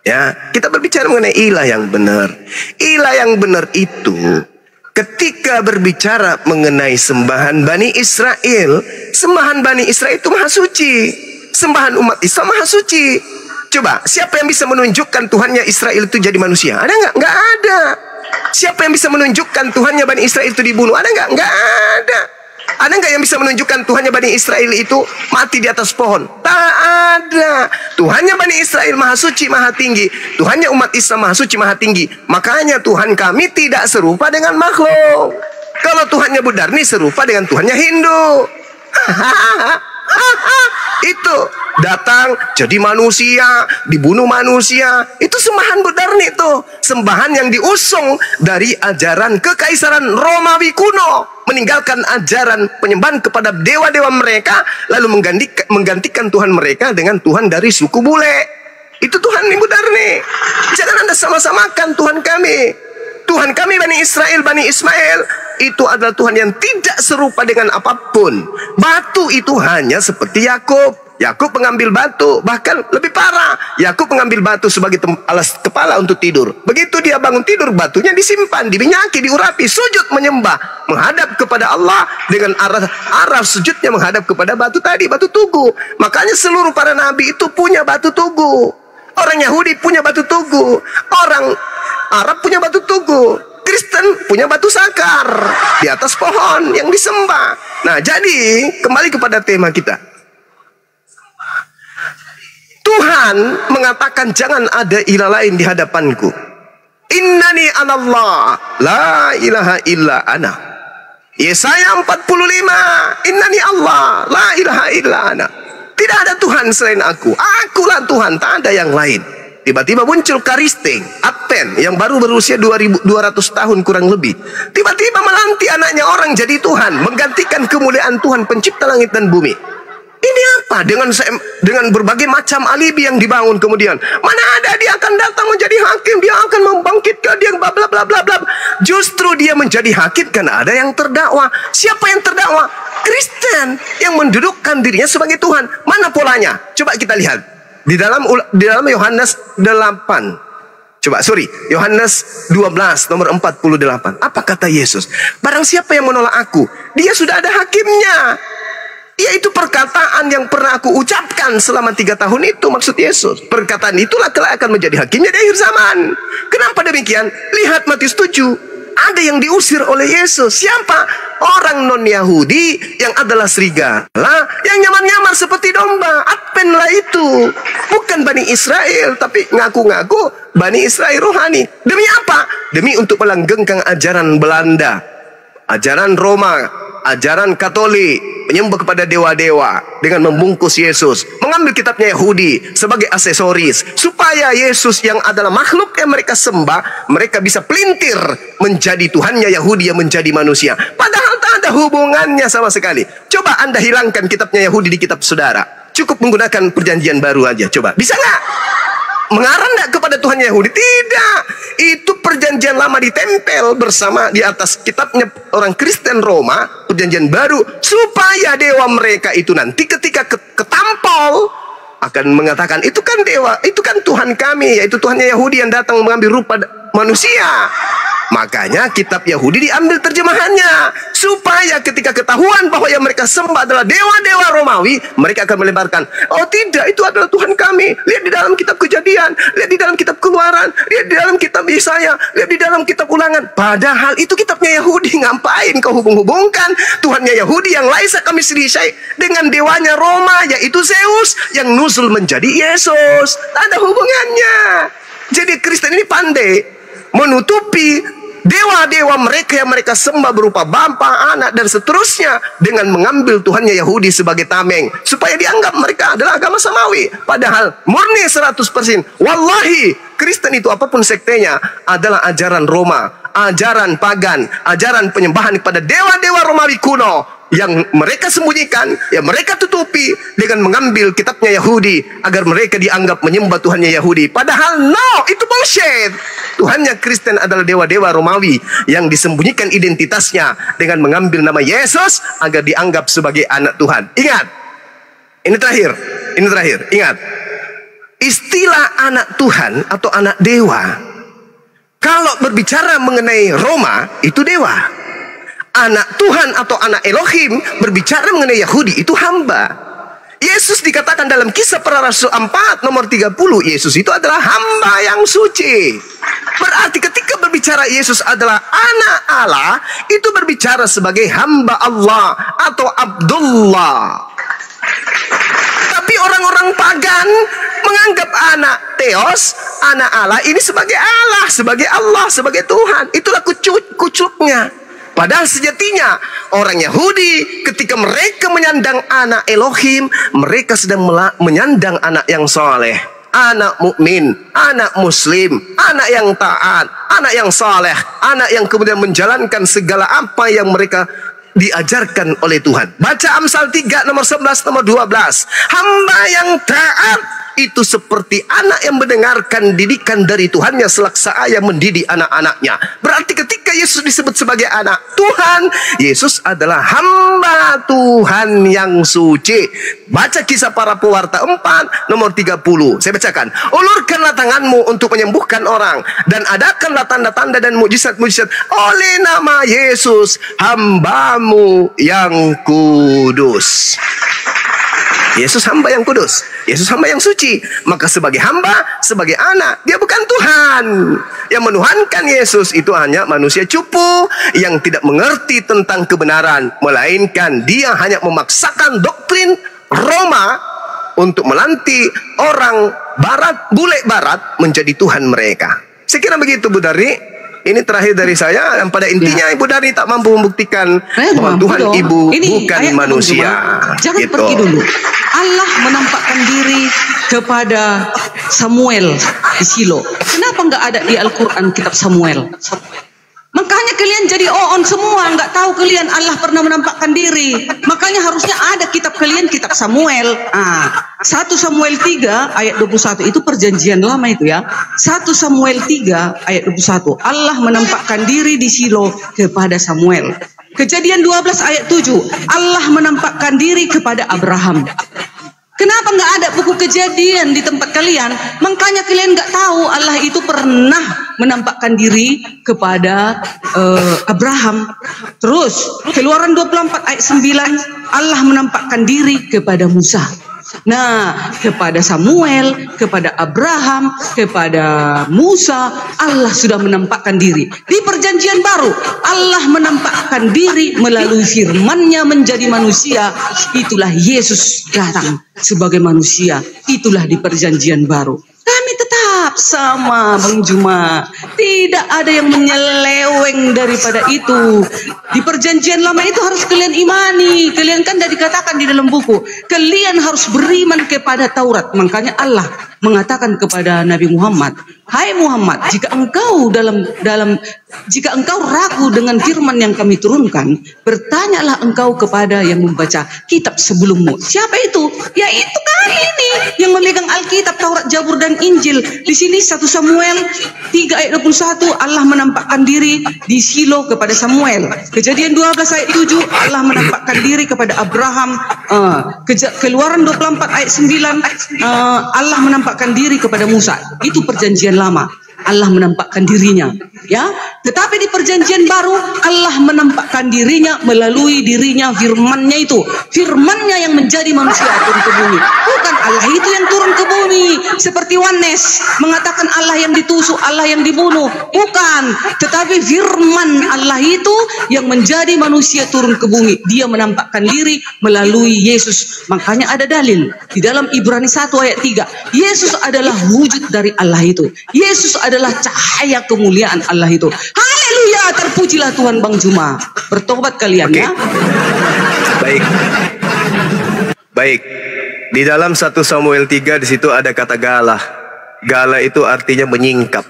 Ya, kita berbicara mengenai ilah yang benar. Ilah yang benar itu ketika berbicara mengenai sembahan Bani Israel, sembahan Bani Israel itu maha suci. Sembahan umat Islam maha suci. Coba, siapa yang bisa menunjukkan Tuhannya Israel itu jadi manusia? Ada nggak? Nggak ada. Siapa yang bisa menunjukkan Tuhannya Bani Israel itu dibunuh? Ada nggak? Nggak ada. Ada nggak yang bisa menunjukkan Tuhannya Bani Israel itu mati di atas pohon? Tak ada. Tuhannya Bani Israel maha suci, maha tinggi. Tuhannya umat Islam maha suci, maha tinggi. Makanya Tuhan kami tidak serupa dengan makhluk. Kalau Tuhannya Budarni serupa dengan Tuhannya Hindu. Itu datang jadi manusia, dibunuh manusia. Itu sembahan Budarni itu. Sembahan yang diusung dari ajaran kekaisaran Romawi kuno, meninggalkan ajaran penyembahan kepada dewa-dewa mereka, lalu menggantikan Tuhan mereka dengan Tuhan dari suku bule. Itu Tuhan Budarni. Jangan Anda sama-samakan Tuhan kami. Tuhan kami Bani Israel, Bani Ismail itu adalah Tuhan yang tidak serupa dengan apapun. Batu itu hanya seperti Yakub. Yakub mengambil batu, bahkan lebih parah. Yakub mengambil batu sebagai alas kepala untuk tidur. Begitu dia bangun tidur, batunya disimpan, diminyaki, diurapi, sujud menyembah, menghadap kepada Allah dengan arah sujudnya menghadap kepada batu tadi, batu tugu. Makanya seluruh para nabi itu punya batu tugu. Orang Yahudi punya batu tugu. Orang Arab punya batu tugu. Kristen punya batu sakar di atas pohon yang disembah. Nah, jadi kembali kepada tema kita. Tuhan mengatakan jangan ada ilah lain di hadapanku. Innani anallah, la ilaha illa ana. Yesaya 45, innani Allah, la ilaha illa ana. Tidak ada Tuhan selain aku. Akulah Tuhan, tak ada yang lain. Tiba-tiba muncul Karisting, Advent yang baru berusia 2200 tahun kurang lebih. Tiba-tiba melantik anaknya orang jadi Tuhan, menggantikan kemuliaan Tuhan pencipta langit dan bumi. Ini apa? Dengan berbagai macam alibi yang dibangun kemudian. Mana ada dia akan datang menjadi hakim, dia akan membangkitkan dia bla bla bla bla bla. Justru dia menjadi hakim karena ada yang terdakwa. Siapa yang terdakwa? Kristen yang mendudukkan dirinya sebagai Tuhan. Mana polanya? Coba kita lihat. Di dalam Yohanes 8. Yohanes 12 nomor 48. Apa kata Yesus? Barang siapa yang menolak aku, dia sudah ada hakimnya. Yaitu perkataan yang pernah aku ucapkan selama 3 tahun itu, maksud Yesus. Perkataan itulah kelak akan menjadi hakimnya di akhir zaman. Kenapa demikian? Lihat Matius 7. Ada yang diusir oleh Yesus. Siapa? Orang non-Yahudi yang adalah serigala, yang nyamar-nyamar seperti domba. Adventlah itu. Bukan Bani Israel, tapi ngaku-ngaku Bani Israel rohani. Demi apa? Demi untuk melanggengkan ajaran Belanda, ajaran Roma, ajaran Katolik, menyembah kepada dewa-dewa dengan membungkus Yesus, mengambil kitabnya Yahudi sebagai aksesoris, supaya Yesus yang adalah makhluk yang mereka sembah, mereka bisa pelintir menjadi Tuhannya Yahudi yang menjadi manusia. Padahal tak ada hubungannya sama sekali. Coba Anda hilangkan kitabnya Yahudi di kitab saudara. Cukup menggunakan perjanjian baru aja. Coba, bisa nggak? Mengarah nggak kepada Tuhan Yahudi? Tidak. Itu perjanjian lama ditempel bersama di atas kitabnya orang Kristen Roma, perjanjian baru, supaya dewa mereka itu nanti ketika ketampol akan mengatakan, itu kan dewa, itu kan Tuhan kami, yaitu Tuhannya Yahudi yang datang mengambil rupa manusia. Makanya kitab Yahudi diambil terjemahannya, supaya ketika ketahuan bahwa yang mereka sembah adalah dewa-dewa Romawi, mereka akan melebarkan, oh tidak, itu adalah Tuhan kami. Lihat di dalam kitab Kejadian, lihat di dalam kitab Keluaran, lihat di dalam kitab Yesaya, lihat di dalam kitab Ulangan. Padahal itu kitabnya Yahudi. Ngapain kau hubung-hubungkan Tuhannya Yahudi yang laisa kami selisai dengan dewanya Roma, yaitu Zeus yang nuzul menjadi Yesus? Tak ada hubungannya. Jadi Kristen ini pandai menutupi dewa-dewa mereka yang mereka sembah berupa Bapa, Anak, dan seterusnya dengan mengambil Tuhannya Yahudi sebagai tameng, supaya dianggap mereka adalah agama samawi. Padahal murni 100%. Wallahi, Kristen itu apapun sektenya adalah ajaran Roma, ajaran pagan, ajaran penyembahan kepada dewa-dewa Romawi kuno yang mereka sembunyikan, yang mereka tutupi dengan mengambil kitabnya Yahudi agar mereka dianggap menyembah Tuhannya Yahudi. Padahal no, itu bullshit. Tuhannya Kristen adalah dewa-dewa Romawi yang disembunyikan identitasnya dengan mengambil nama Yesus agar dianggap sebagai anak Tuhan. Ingat, ini terakhir, ingat. Istilah anak Tuhan atau anak dewa, kalau berbicara mengenai Roma, itu dewa. Anak Tuhan atau anak Elohim berbicara mengenai Yahudi, itu hamba. Yesus dikatakan dalam Kisah Para Rasul 4 nomor 30, Yesus itu adalah hamba yang suci. Berarti ketika berbicara Yesus adalah anak Allah, itu berbicara sebagai hamba Allah atau Abdullah. Tapi orang-orang pagan menganggap anak Theos, anak Allah ini sebagai Allah, sebagai Tuhan. Itulah kucuknya. Padahal sejatinya orang Yahudi ketika mereka menyandang anak Elohim, mereka sedang menyandang anak yang soleh, anak mukmin, anak muslim, anak yang taat, anak yang soleh, anak yang kemudian menjalankan segala apa yang mereka diajarkan oleh Tuhan. Baca Amsal 3 nomor 11 nomor 12. Hamba yang taat itu seperti anak yang mendengarkan didikan dari Tuhannya selaksa ayah mendidik anak-anaknya. Berarti ketika Yesus disebut sebagai anak Tuhan, Yesus adalah hamba Tuhan yang suci. Baca Kisah Para Pewarta 4 nomor 30. Saya bacakan. Ulurkanlah tanganmu untuk menyembuhkan orang, dan adakanlah tanda-tanda dan mujizat-mujizat oleh nama Yesus, hambamu yang kudus. Yesus hamba yang kudus, Yesus hamba yang suci. Maka sebagai hamba, sebagai anak, dia bukan Tuhan. Yang menuhankan Yesus itu hanya manusia cupu yang tidak mengerti tentang kebenaran, melainkan dia hanya memaksakan doktrin Roma untuk melantik orang barat, bule barat menjadi Tuhan mereka. Saya kira begitu, Bu Darni. Ini terakhir dari saya, yang pada intinya Ibu Darni tak mampu membuktikan bahwa Tuhan dong. Ibu ini bukan manusia. Jangan gitu. Pergi dulu. Allah menampakkan diri kepada Samuel di Shilo. Kenapa nggak ada di Al-Quran kitab Samuel? Makanya kalian jadi on semua, nggak tahu kalian Allah pernah menampakkan diri. Makanya harusnya ada kitab kalian, kitab Samuel. 1 Samuel 3 ayat 21 itu perjanjian lama itu ya. 1 Samuel 3 ayat 21. Allah menampakkan diri di Shilo kepada Samuel. Kejadian 12 ayat 7. Allah menampakkan diri kepada Abraham. Kenapa nggak ada buku Kejadian di tempat kalian? Makanya kalian nggak tahu Allah itu pernah menampakkan diri kepada Abraham. Terus Keluaran 24 ayat 9, Allah menampakkan diri kepada Musa. Nah, kepada Samuel, kepada Abraham, kepada Musa, Allah sudah menampakkan diri. Di perjanjian baru, Allah menampakkan diri melalui firman-Nya menjadi manusia. Itulah Yesus datang sebagai manusia. Itulah di perjanjian baru. Kami tetap tetap sama, Bang Juma. Tidak ada yang menyeleweng daripada itu. Di perjanjian lama itu harus kalian imani. Kalian kan sudah dikatakan di dalam buku, kalian harus beriman kepada Taurat. Makanya Allah mengatakan kepada Nabi Muhammad, hai Muhammad, jika engkau jika engkau ragu dengan firman yang kami turunkan, bertanyalah engkau kepada yang membaca kitab sebelummu. Siapa itu? Ya itu kami ini yang memegang Alkitab, Taurat, Zabur dan Injil. Di sini 1 Samuel 3 ayat 21 Allah menampakkan diri di Silo kepada Samuel. Kejadian 12 ayat 7 Allah menampakkan diri kepada Abraham. Keluaran 24 ayat 9 Allah menampakkan diri kepada Musa. Itu perjanjian lama. Allah menampakkan dirinya, ya. Tetapi di perjanjian baru Allah menampakkan dirinya melalui dirinya, firman-Nya itu. Firman-Nya yang menjadi manusia turun ke bumi. Bukan Allah itu yang turun ke bumi seperti Wanes mengatakan Allah yang ditusuk, Allah yang dibunuh. Bukan, tetapi firman Allah itu yang menjadi manusia turun ke bumi. Dia menampakkan diri melalui Yesus. Makanya ada dalil di dalam Ibrani 1 ayat 3. Yesus adalah wujud dari Allah itu. Yesus adalah cahaya kemuliaan Allah itu. Haleluya, terpujilah Tuhan. Bang Juma, bertobat kalian, ya. Baik. Di dalam 1 Samuel 3 di situ ada kata gala. Gala itu artinya menyingkap,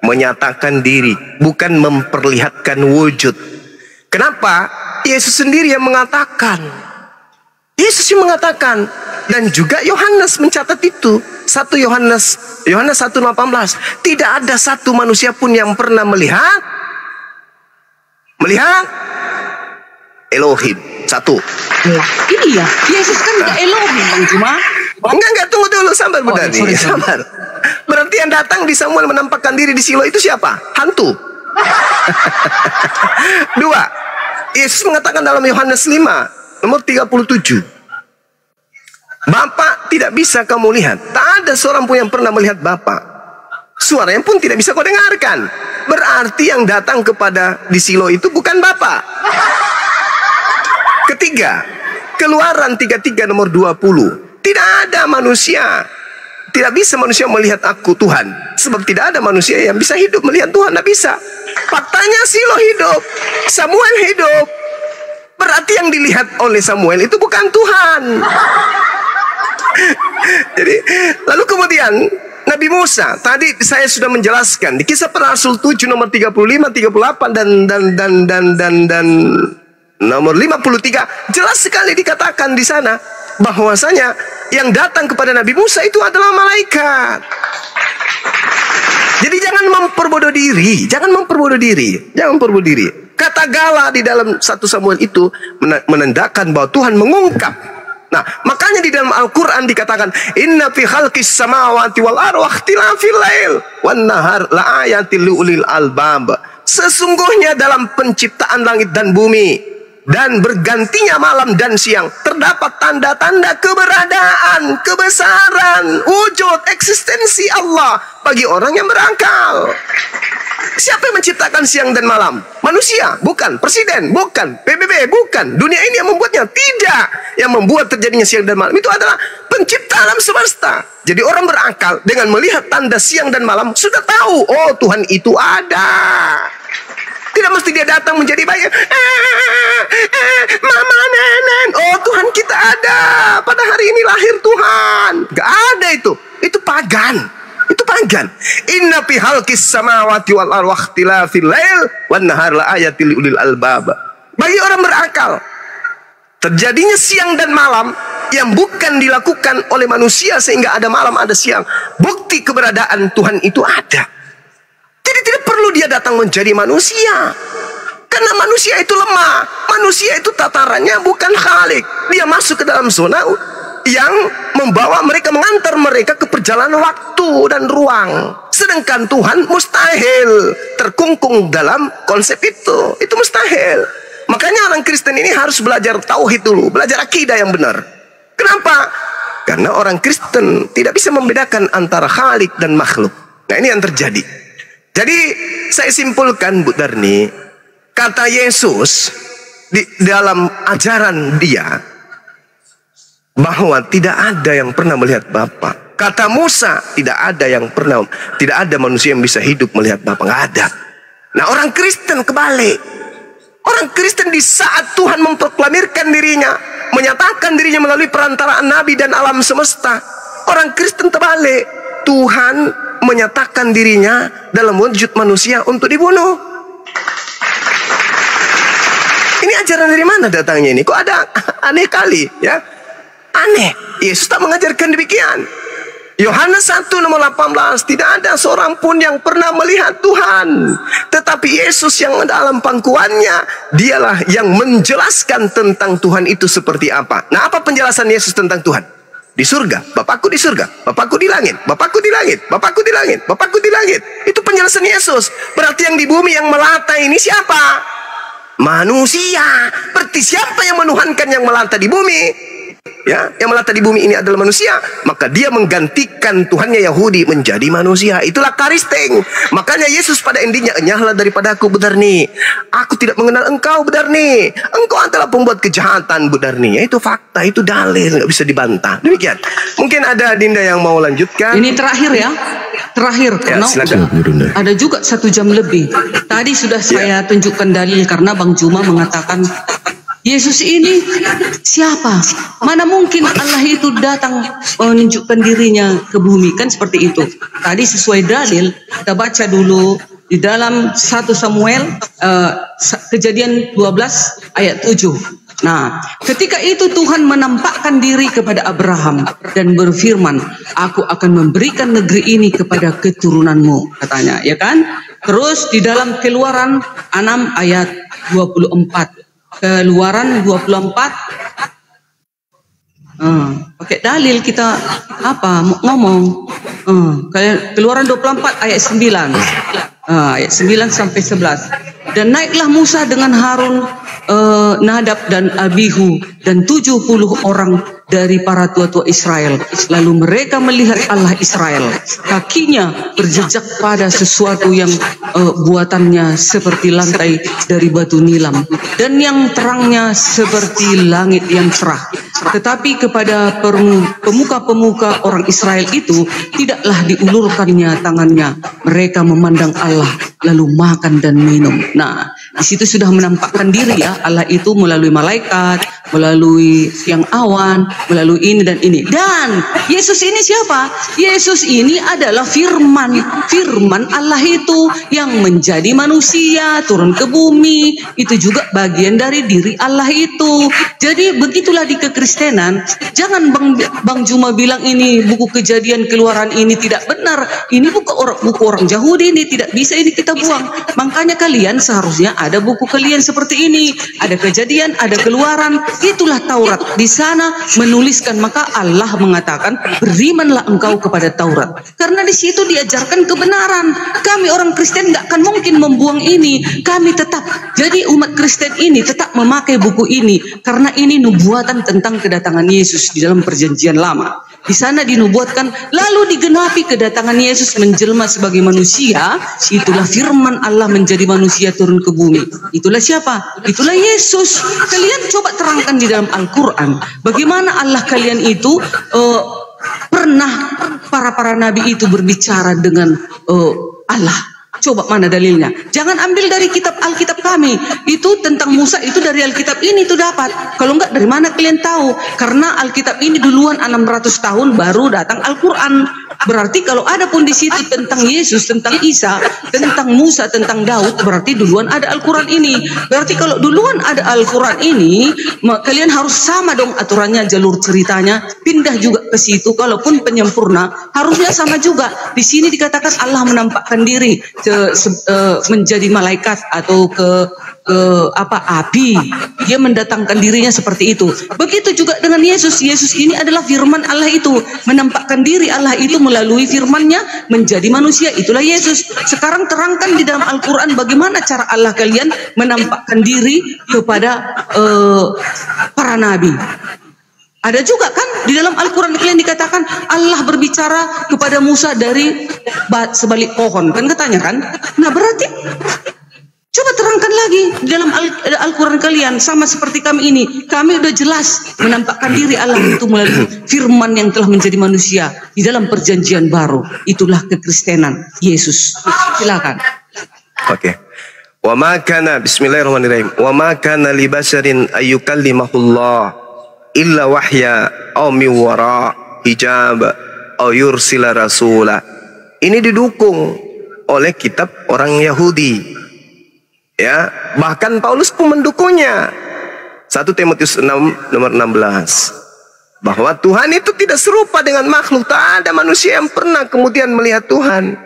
menyatakan diri, bukan memperlihatkan wujud. Kenapa? Yesus sendiri yang mengatakan. Yesus yang mengatakan, dan juga Yohanes mencatat itu. 1 Yohanes 1:18. Tidak ada satu manusia pun yang pernah melihat Elohim. 1. Iya, Yesus kan enggak Elohim, Bang Juma. Enggak, tunggu dulu, sabar Bu Dani. Sabar. Berarti yang datang di Samuel menampakkan diri di Silo itu siapa? Hantu. 2. Yesus mengatakan dalam Yohanes 5 nomor 37. Bapa tidak bisa kamu lihat. Tak ada seorang pun yang pernah melihat Bapa. Suaranya pun tidak bisa kau dengarkan. Berarti yang datang kepada di Silo itu bukan Bapa. Ketiga, Keluaran 33 nomor 20. Tidak ada manusia. Tidak bisa manusia melihat aku Tuhan. Sebab tidak ada manusia yang bisa hidup melihat Tuhan. Tidak bisa. Faktanya Silo hidup. Samuel hidup. Berarti yang dilihat oleh Samuel itu bukan Tuhan. Jadi, lalu kemudian Nabi Musa, tadi saya sudah menjelaskan di Kisah Para Rasul 7 nomor 35, 38 dan nomor 53, jelas sekali dikatakan di sana bahwasanya yang datang kepada Nabi Musa itu adalah malaikat. Jadi jangan memperbodoh diri, jangan memperbodoh diri. Kata gala di dalam 1 Samuel itu menandakan bahwa Tuhan mengungkap. Nah, makanya di dalam Al-Quran dikatakan, Inna fi khalqis samawati wal ardi wa ikhtilafil lail wan nahar la ayatil liulil albab. Sesungguhnya dalam penciptaan langit dan bumi dan bergantinya malam dan siang terdapat tanda-tanda keberadaan, kebesaran, wujud, eksistensi Allah bagi orang yang berakal. Siapa yang menciptakan siang dan malam? Manusia? Bukan. Presiden? Bukan. PBB? Bukan. Dunia ini yang membuatnya? Tidak. Yang membuat terjadinya siang dan malam itu adalah pencipta alam semesta. Jadi orang berakal dengan melihat tanda siang dan malam sudah tahu, oh Tuhan itu ada. Tidak mesti dia datang menjadi bayi. Mama, nenek, oh Tuhan kita ada. Pada hari ini lahir Tuhan. Gak ada itu. Itu pagan. Itu pagan. Inna fi khalqis samawati wal ardi wa ikhtilafil lail wan nahar la ayatil liulil albab. Bagi orang berakal, terjadinya siang dan malam yang bukan dilakukan oleh manusia sehingga ada malam ada siang. Bukti keberadaan Tuhan itu ada. Jadi tidak perlu dia datang menjadi manusia. Karena manusia itu lemah. Manusia itu tatarannya bukan khalik. Dia masuk ke dalam zona yang membawa mereka, mengantar mereka ke perjalanan waktu dan ruang. Sedangkan Tuhan mustahil terkungkung dalam konsep itu. Itu mustahil. Makanya orang Kristen ini harus belajar tauhid dulu, belajar akidah yang benar. Kenapa? Karena orang Kristen tidak bisa membedakan antara khalik dan makhluk. Nah, ini yang terjadi. Jadi saya simpulkan Bu Darni, kata Yesus di dalam ajaran dia bahwa tidak ada yang pernah melihat Bapa. Kata Musa, tidak ada manusia yang bisa hidup melihat Bapa, nggak ada. Nah, orang Kristen kebalik. Orang Kristen di saat Tuhan memproklamirkan dirinya, menyatakan dirinya melalui perantaraan nabi dan alam semesta, orang Kristen terbalik. Tuhan menyatakan dirinya dalam wujud manusia untuk dibunuh. Ini ajaran dari mana datangnya ini? Kok ada aneh kali, ya? Aneh. Yesus tak mengajarkan demikian. Yohanes 1 nomor 18, tidak ada seorang pun yang pernah melihat Tuhan, tetapi Yesus yang dalam pangkuannya, dialah yang menjelaskan tentang Tuhan itu seperti apa. Nah, apa penjelasan Yesus tentang Tuhan? Di surga, Bapakku di surga, Bapakku di langit, Bapakku di langit, Bapakku di langit, Bapakku di langit. Itu penjelasan Yesus. Berarti yang di bumi yang melata ini siapa? Manusia. Berarti siapa yang menuhankan yang melata di bumi? Ya, yang melata di bumi ini adalah manusia. Maka dia menggantikan Tuhannya Yahudi menjadi manusia. Itulah karisting. Makanya Yesus pada intinya, enyahlah daripada aku Budarni, aku tidak mengenal engkau Budarni, engkau adalah pembuat kejahatan Budarni. Ya, itu fakta, itu dalil, nggak bisa dibantah. Demikian. Mungkin ada Dinda yang mau lanjutkan. Ini terakhir ya, terakhir karena ada juga 1 jam lebih. Tadi sudah saya tunjukkan dalil karena Bang Juma mengatakan Yesus ini siapa? Mana mungkin Allah itu datang menunjukkan dirinya ke bumi, kan seperti itu. Tadi sesuai dalil, kita baca dulu di dalam 1 Samuel Kejadian 12 ayat 7. Nah, ketika itu Tuhan menampakkan diri kepada Abraham dan berfirman, aku akan memberikan negeri ini kepada keturunanmu, katanya, ya kan? Terus di dalam Keluaran 6 ayat 24. Keluaran 24 pakai dalil kita ngomong kayak Keluaran 24 ayat 9 ayat 9 sampai 11. Dan naiklah Musa dengan Harun, Nadab dan Abihu dan 70 orang dari para tua-tua Israel. Lalu mereka melihat Allah Israel, kakinya berjejak pada sesuatu yang buatannya seperti lantai dari batu nilam, dan yang terangnya seperti langit yang cerah. Tetapi kepada pemuka-pemuka orang Israel itu tidaklah diulurkannya tangannya. Mereka memandang Allah lalu makan dan minum. Nah, di situ sudah menampakkan diri ya Allah itu melalui malaikat, melalui siang awan, melalui ini dan ini. Dan Yesus ini siapa? Yesus ini adalah firman. Firman Allah itu yang menjadi manusia, turun ke bumi. Itu juga bagian dari diri Allah itu. Jadi begitulah di kekristenan. Jangan Bang Juma bilang ini buku Kejadian Keluaran ini tidak benar. Ini buku orang Yahudi, ini tidak bisa, ini kita buang. Makanya kalian seharusnya ada buku kalian seperti ini. Ada Kejadian, ada Keluaran. Itulah Taurat. Di sana menuliskan, maka Allah mengatakan berimanlah engkau kepada Taurat. Karena di situ diajarkan kebenaran. Kami orang Kristen nggak akan mungkin membuang ini. Kami tetap, jadi umat Kristen ini tetap memakai buku ini. Karena ini nubuatan tentang kedatangan Yesus di dalam Perjanjian Lama. Di sana dinubuatkan, lalu digenapi kedatangan Yesus menjelma sebagai manusia. Itulah firman Allah menjadi manusia turun ke bumi. Itulah siapa? Itulah Yesus. Kalian coba terangkan di dalam Al-Quran, bagaimana Allah kalian itu pernah para nabi itu berbicara dengan Allah. Coba mana dalilnya? Jangan ambil dari kitab Alkitab kami. Itu tentang Musa itu dari Alkitab ini itu dapat. Kalau enggak dari mana kalian tahu? Karena Alkitab ini duluan 600 tahun baru datang Al-Quran. Berarti kalau ada pun di situ tentang Yesus, tentang Isa, tentang Musa, tentang Daud, berarti duluan ada Al-Quran ini. Berarti kalau duluan ada Al-Quran ini, kalian harus sama dong aturannya, jalur ceritanya, pindah juga ke situ. Kalaupun penyempurna, harusnya sama juga. Di sini dikatakan Allah menampakkan diri menjadi malaikat atau ke api. Dia mendatangkan dirinya seperti itu. Begitu juga dengan Yesus. Yesus ini adalah firman Allah itu, menampakkan diri Allah itu melalui firman-Nya menjadi manusia. Itulah Yesus. Sekarang terangkan di dalam Al-Quran bagaimana cara Allah kalian menampakkan diri kepada para nabi. Ada juga kan di dalam Al-Quran kalian dikatakan Allah berbicara kepada Musa dari sebalik pohon, kan katanya kan. Nah berarti Coba terangkan lagi di dalam Al-Quran kalian, sama seperti kami ini. Kami udah jelas menampakkan diri Allah itu melalui firman yang telah menjadi manusia di dalam perjanjian baru. Itulah kekristenan Yesus. Silakan. Oke. Wa ma kana, bismillahirrahmanirrahim. Wa ma kana li basharin ayyukallimahullah illa wahya aw min wara hijab aw yursila rasula. Ini didukung oleh kitab orang Yahudi. Ya, bahkan Paulus pun mendukungnya. 1 Timotius 6 nomor 16. Bahwa Tuhan itu tidak serupa dengan makhluk. Tak ada manusia yang pernah kemudian melihat Tuhan.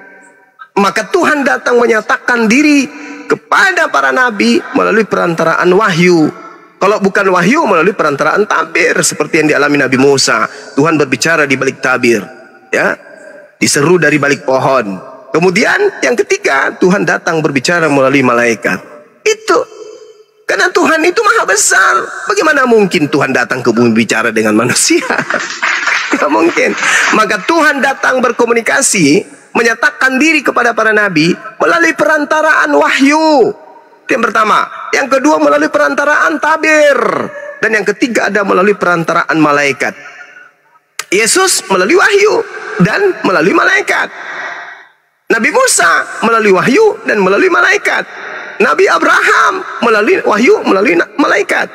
Maka Tuhan datang menyatakan diri kepada para nabi melalui perantaraan wahyu. Kalau bukan wahyu, melalui perantaraan tabir, seperti yang dialami Nabi Musa. Tuhan berbicara di balik tabir, ya, diseru dari balik pohon. Kemudian yang ketiga, Tuhan datang berbicara melalui malaikat. Itu karena Tuhan itu maha besar. Bagaimana mungkin Tuhan datang ke bumi bicara dengan manusia? Tidak mungkin. Maka Tuhan datang berkomunikasi, menyatakan diri kepada para nabi melalui perantaraan wahyu. Itu yang pertama. Yang kedua melalui perantaraan tabir. Dan yang ketiga ada melalui perantaraan malaikat. Yesus melalui wahyu dan melalui malaikat. Nabi Musa melalui wahyu dan melalui malaikat. Nabi Abraham melalui wahyu, melalui malaikat.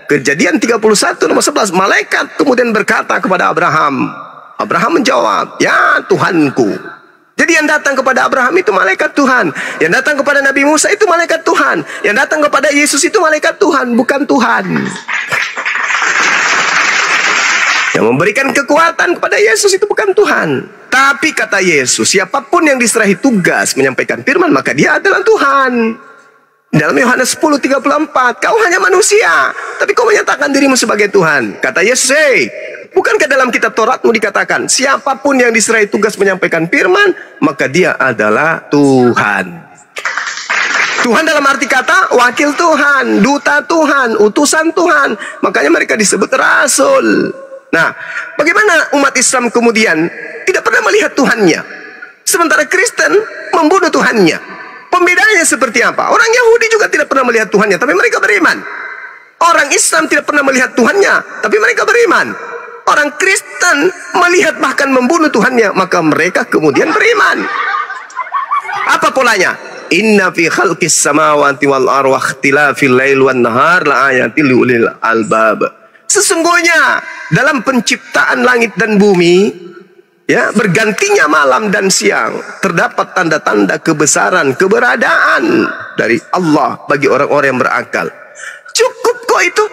Kejadian 31 nomor 11, malaikat kemudian berkata kepada Abraham. Abraham menjawab, ya Tuhanku. Jadi yang datang kepada Abraham itu malaikat Tuhan. Yang datang kepada Nabi Musa itu malaikat Tuhan. Yang datang kepada Yesus itu malaikat Tuhan, bukan Tuhan. Yang memberikan kekuatan kepada Yesus itu bukan Tuhan. Tapi kata Yesus, siapapun yang diserahi tugas menyampaikan firman, maka dia adalah Tuhan. Dalam Yohanes 10:34, kau hanya manusia, tapi kau menyatakan dirimu sebagai Tuhan. Kata Yesus, hey, bukankah dalam kitab Tauratmu dikatakan, siapapun yang diserahi tugas menyampaikan firman, maka dia adalah Tuhan. Tuhan dalam arti kata, wakil Tuhan, duta Tuhan, utusan Tuhan. Makanya mereka disebut rasul. Nah, bagaimana umat Islam kemudian tidak pernah melihat Tuhannya, sementara Kristen membunuh Tuhannya? Pembedanya seperti apa? Orang Yahudi juga tidak pernah melihat Tuhannya, tapi mereka beriman. Orang Islam tidak pernah melihat Tuhannya, tapi mereka beriman. Orang Kristen melihat bahkan membunuh Tuhannya, maka mereka kemudian beriman. Apa polanya? Inna fi khalqis samawati wal ardi wa ikhtilafil lail wan nahar la ayatil liulil albab. Sesungguhnya dalam penciptaan langit dan bumi, ya, bergantinya malam dan siang, terdapat tanda-tanda kebesaran, keberadaan dari Allah bagi orang-orang yang berakal. Cukup kok itu,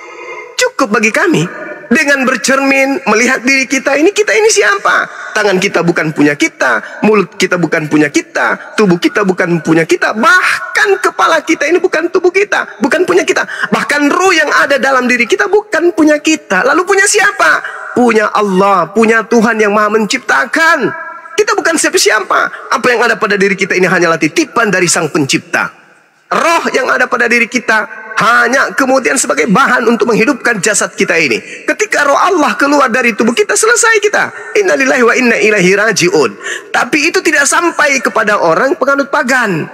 cukup bagi kami. Dengan bercermin, melihat diri kita ini siapa? Tangan kita bukan punya kita, mulut kita bukan punya kita, tubuh kita bukan punya kita, bahkan kepala kita ini bukan tubuh kita, bukan punya kita, bahkan ruh yang ada dalam diri kita bukan punya kita. Lalu punya siapa? Punya Allah, punya Tuhan yang maha menciptakan. Kita bukan siapa-siapa. Apa yang ada pada diri kita ini hanyalah titipan dari Sang Pencipta. Roh yang ada pada diri kita hanya kemudian sebagai bahan untuk menghidupkan jasad kita ini. Ketika roh Allah keluar dari tubuh kita, selesai kita. Innalillahi wa inna ilaihi raji'un. Tapi itu tidak sampai kepada orang penganut pagan.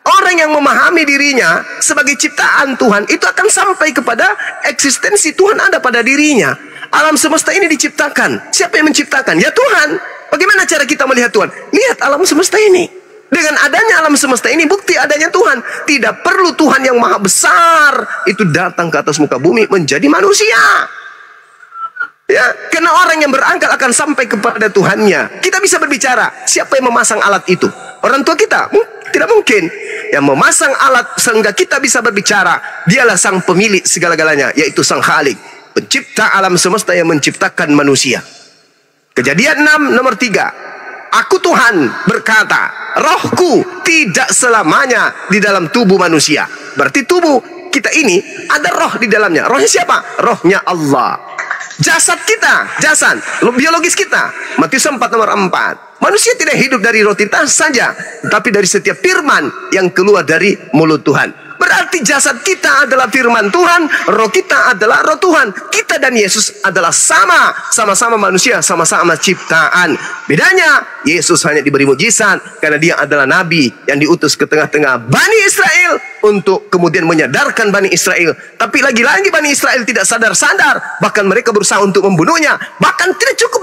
Orang yang memahami dirinya sebagai ciptaan Tuhan, itu akan sampai kepada eksistensi Tuhan ada pada dirinya. Alam semesta ini diciptakan. Siapa yang menciptakan? Ya Tuhan. Bagaimana cara kita melihat Tuhan? Lihat alam semesta ini. Dengan adanya alam semesta ini, bukti adanya Tuhan. Tidak perlu Tuhan yang maha besar itu datang ke atas muka bumi menjadi manusia. Ya, karena orang yang berakal akan sampai kepada Tuhannya. Kita bisa berbicara, siapa yang memasang alat itu? Orang tua kita? Tidak mungkin. Yang memasang alat sehingga kita bisa berbicara, dialah sang pemilik segala-galanya, yaitu Sang Khalik, pencipta alam semesta yang menciptakan manusia. Kejadian 6 nomor 3. Aku Tuhan berkata, rohku tidak selamanya di dalam tubuh manusia. Berarti tubuh kita ini ada roh di dalamnya. Rohnya siapa? Rohnya Allah. Jasad kita, jasad biologis kita, Matius 4 nomor 4. Manusia tidak hidup dari roti saja, tapi dari setiap firman yang keluar dari mulut Tuhan. Berarti jasad kita adalah firman Tuhan, roh kita adalah roh Tuhan. Kita dan Yesus adalah sama-sama manusia, sama-sama ciptaan. Bedanya, Yesus hanya diberi mujizat karena dia adalah nabi yang diutus ke tengah-tengah Bani Israel untuk kemudian menyadarkan Bani Israel. Tapi lagi-lagi Bani Israel tidak sadar-sadar, bahkan mereka berusaha untuk membunuhnya. Bahkan tidak cukup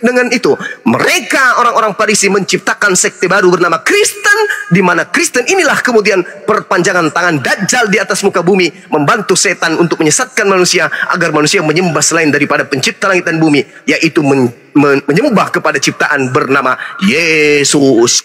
dengan itu, mereka orang-orang Farisi menciptakan sekte baru bernama Kristen, di mana Kristen inilah kemudian perpanjangan tangan Dajjal di atas muka bumi, membantu setan untuk menyesatkan manusia agar manusia menyembah selain daripada pencipta langit dan bumi, yaitu menyembah kepada ciptaan bernama Yesus Kristus.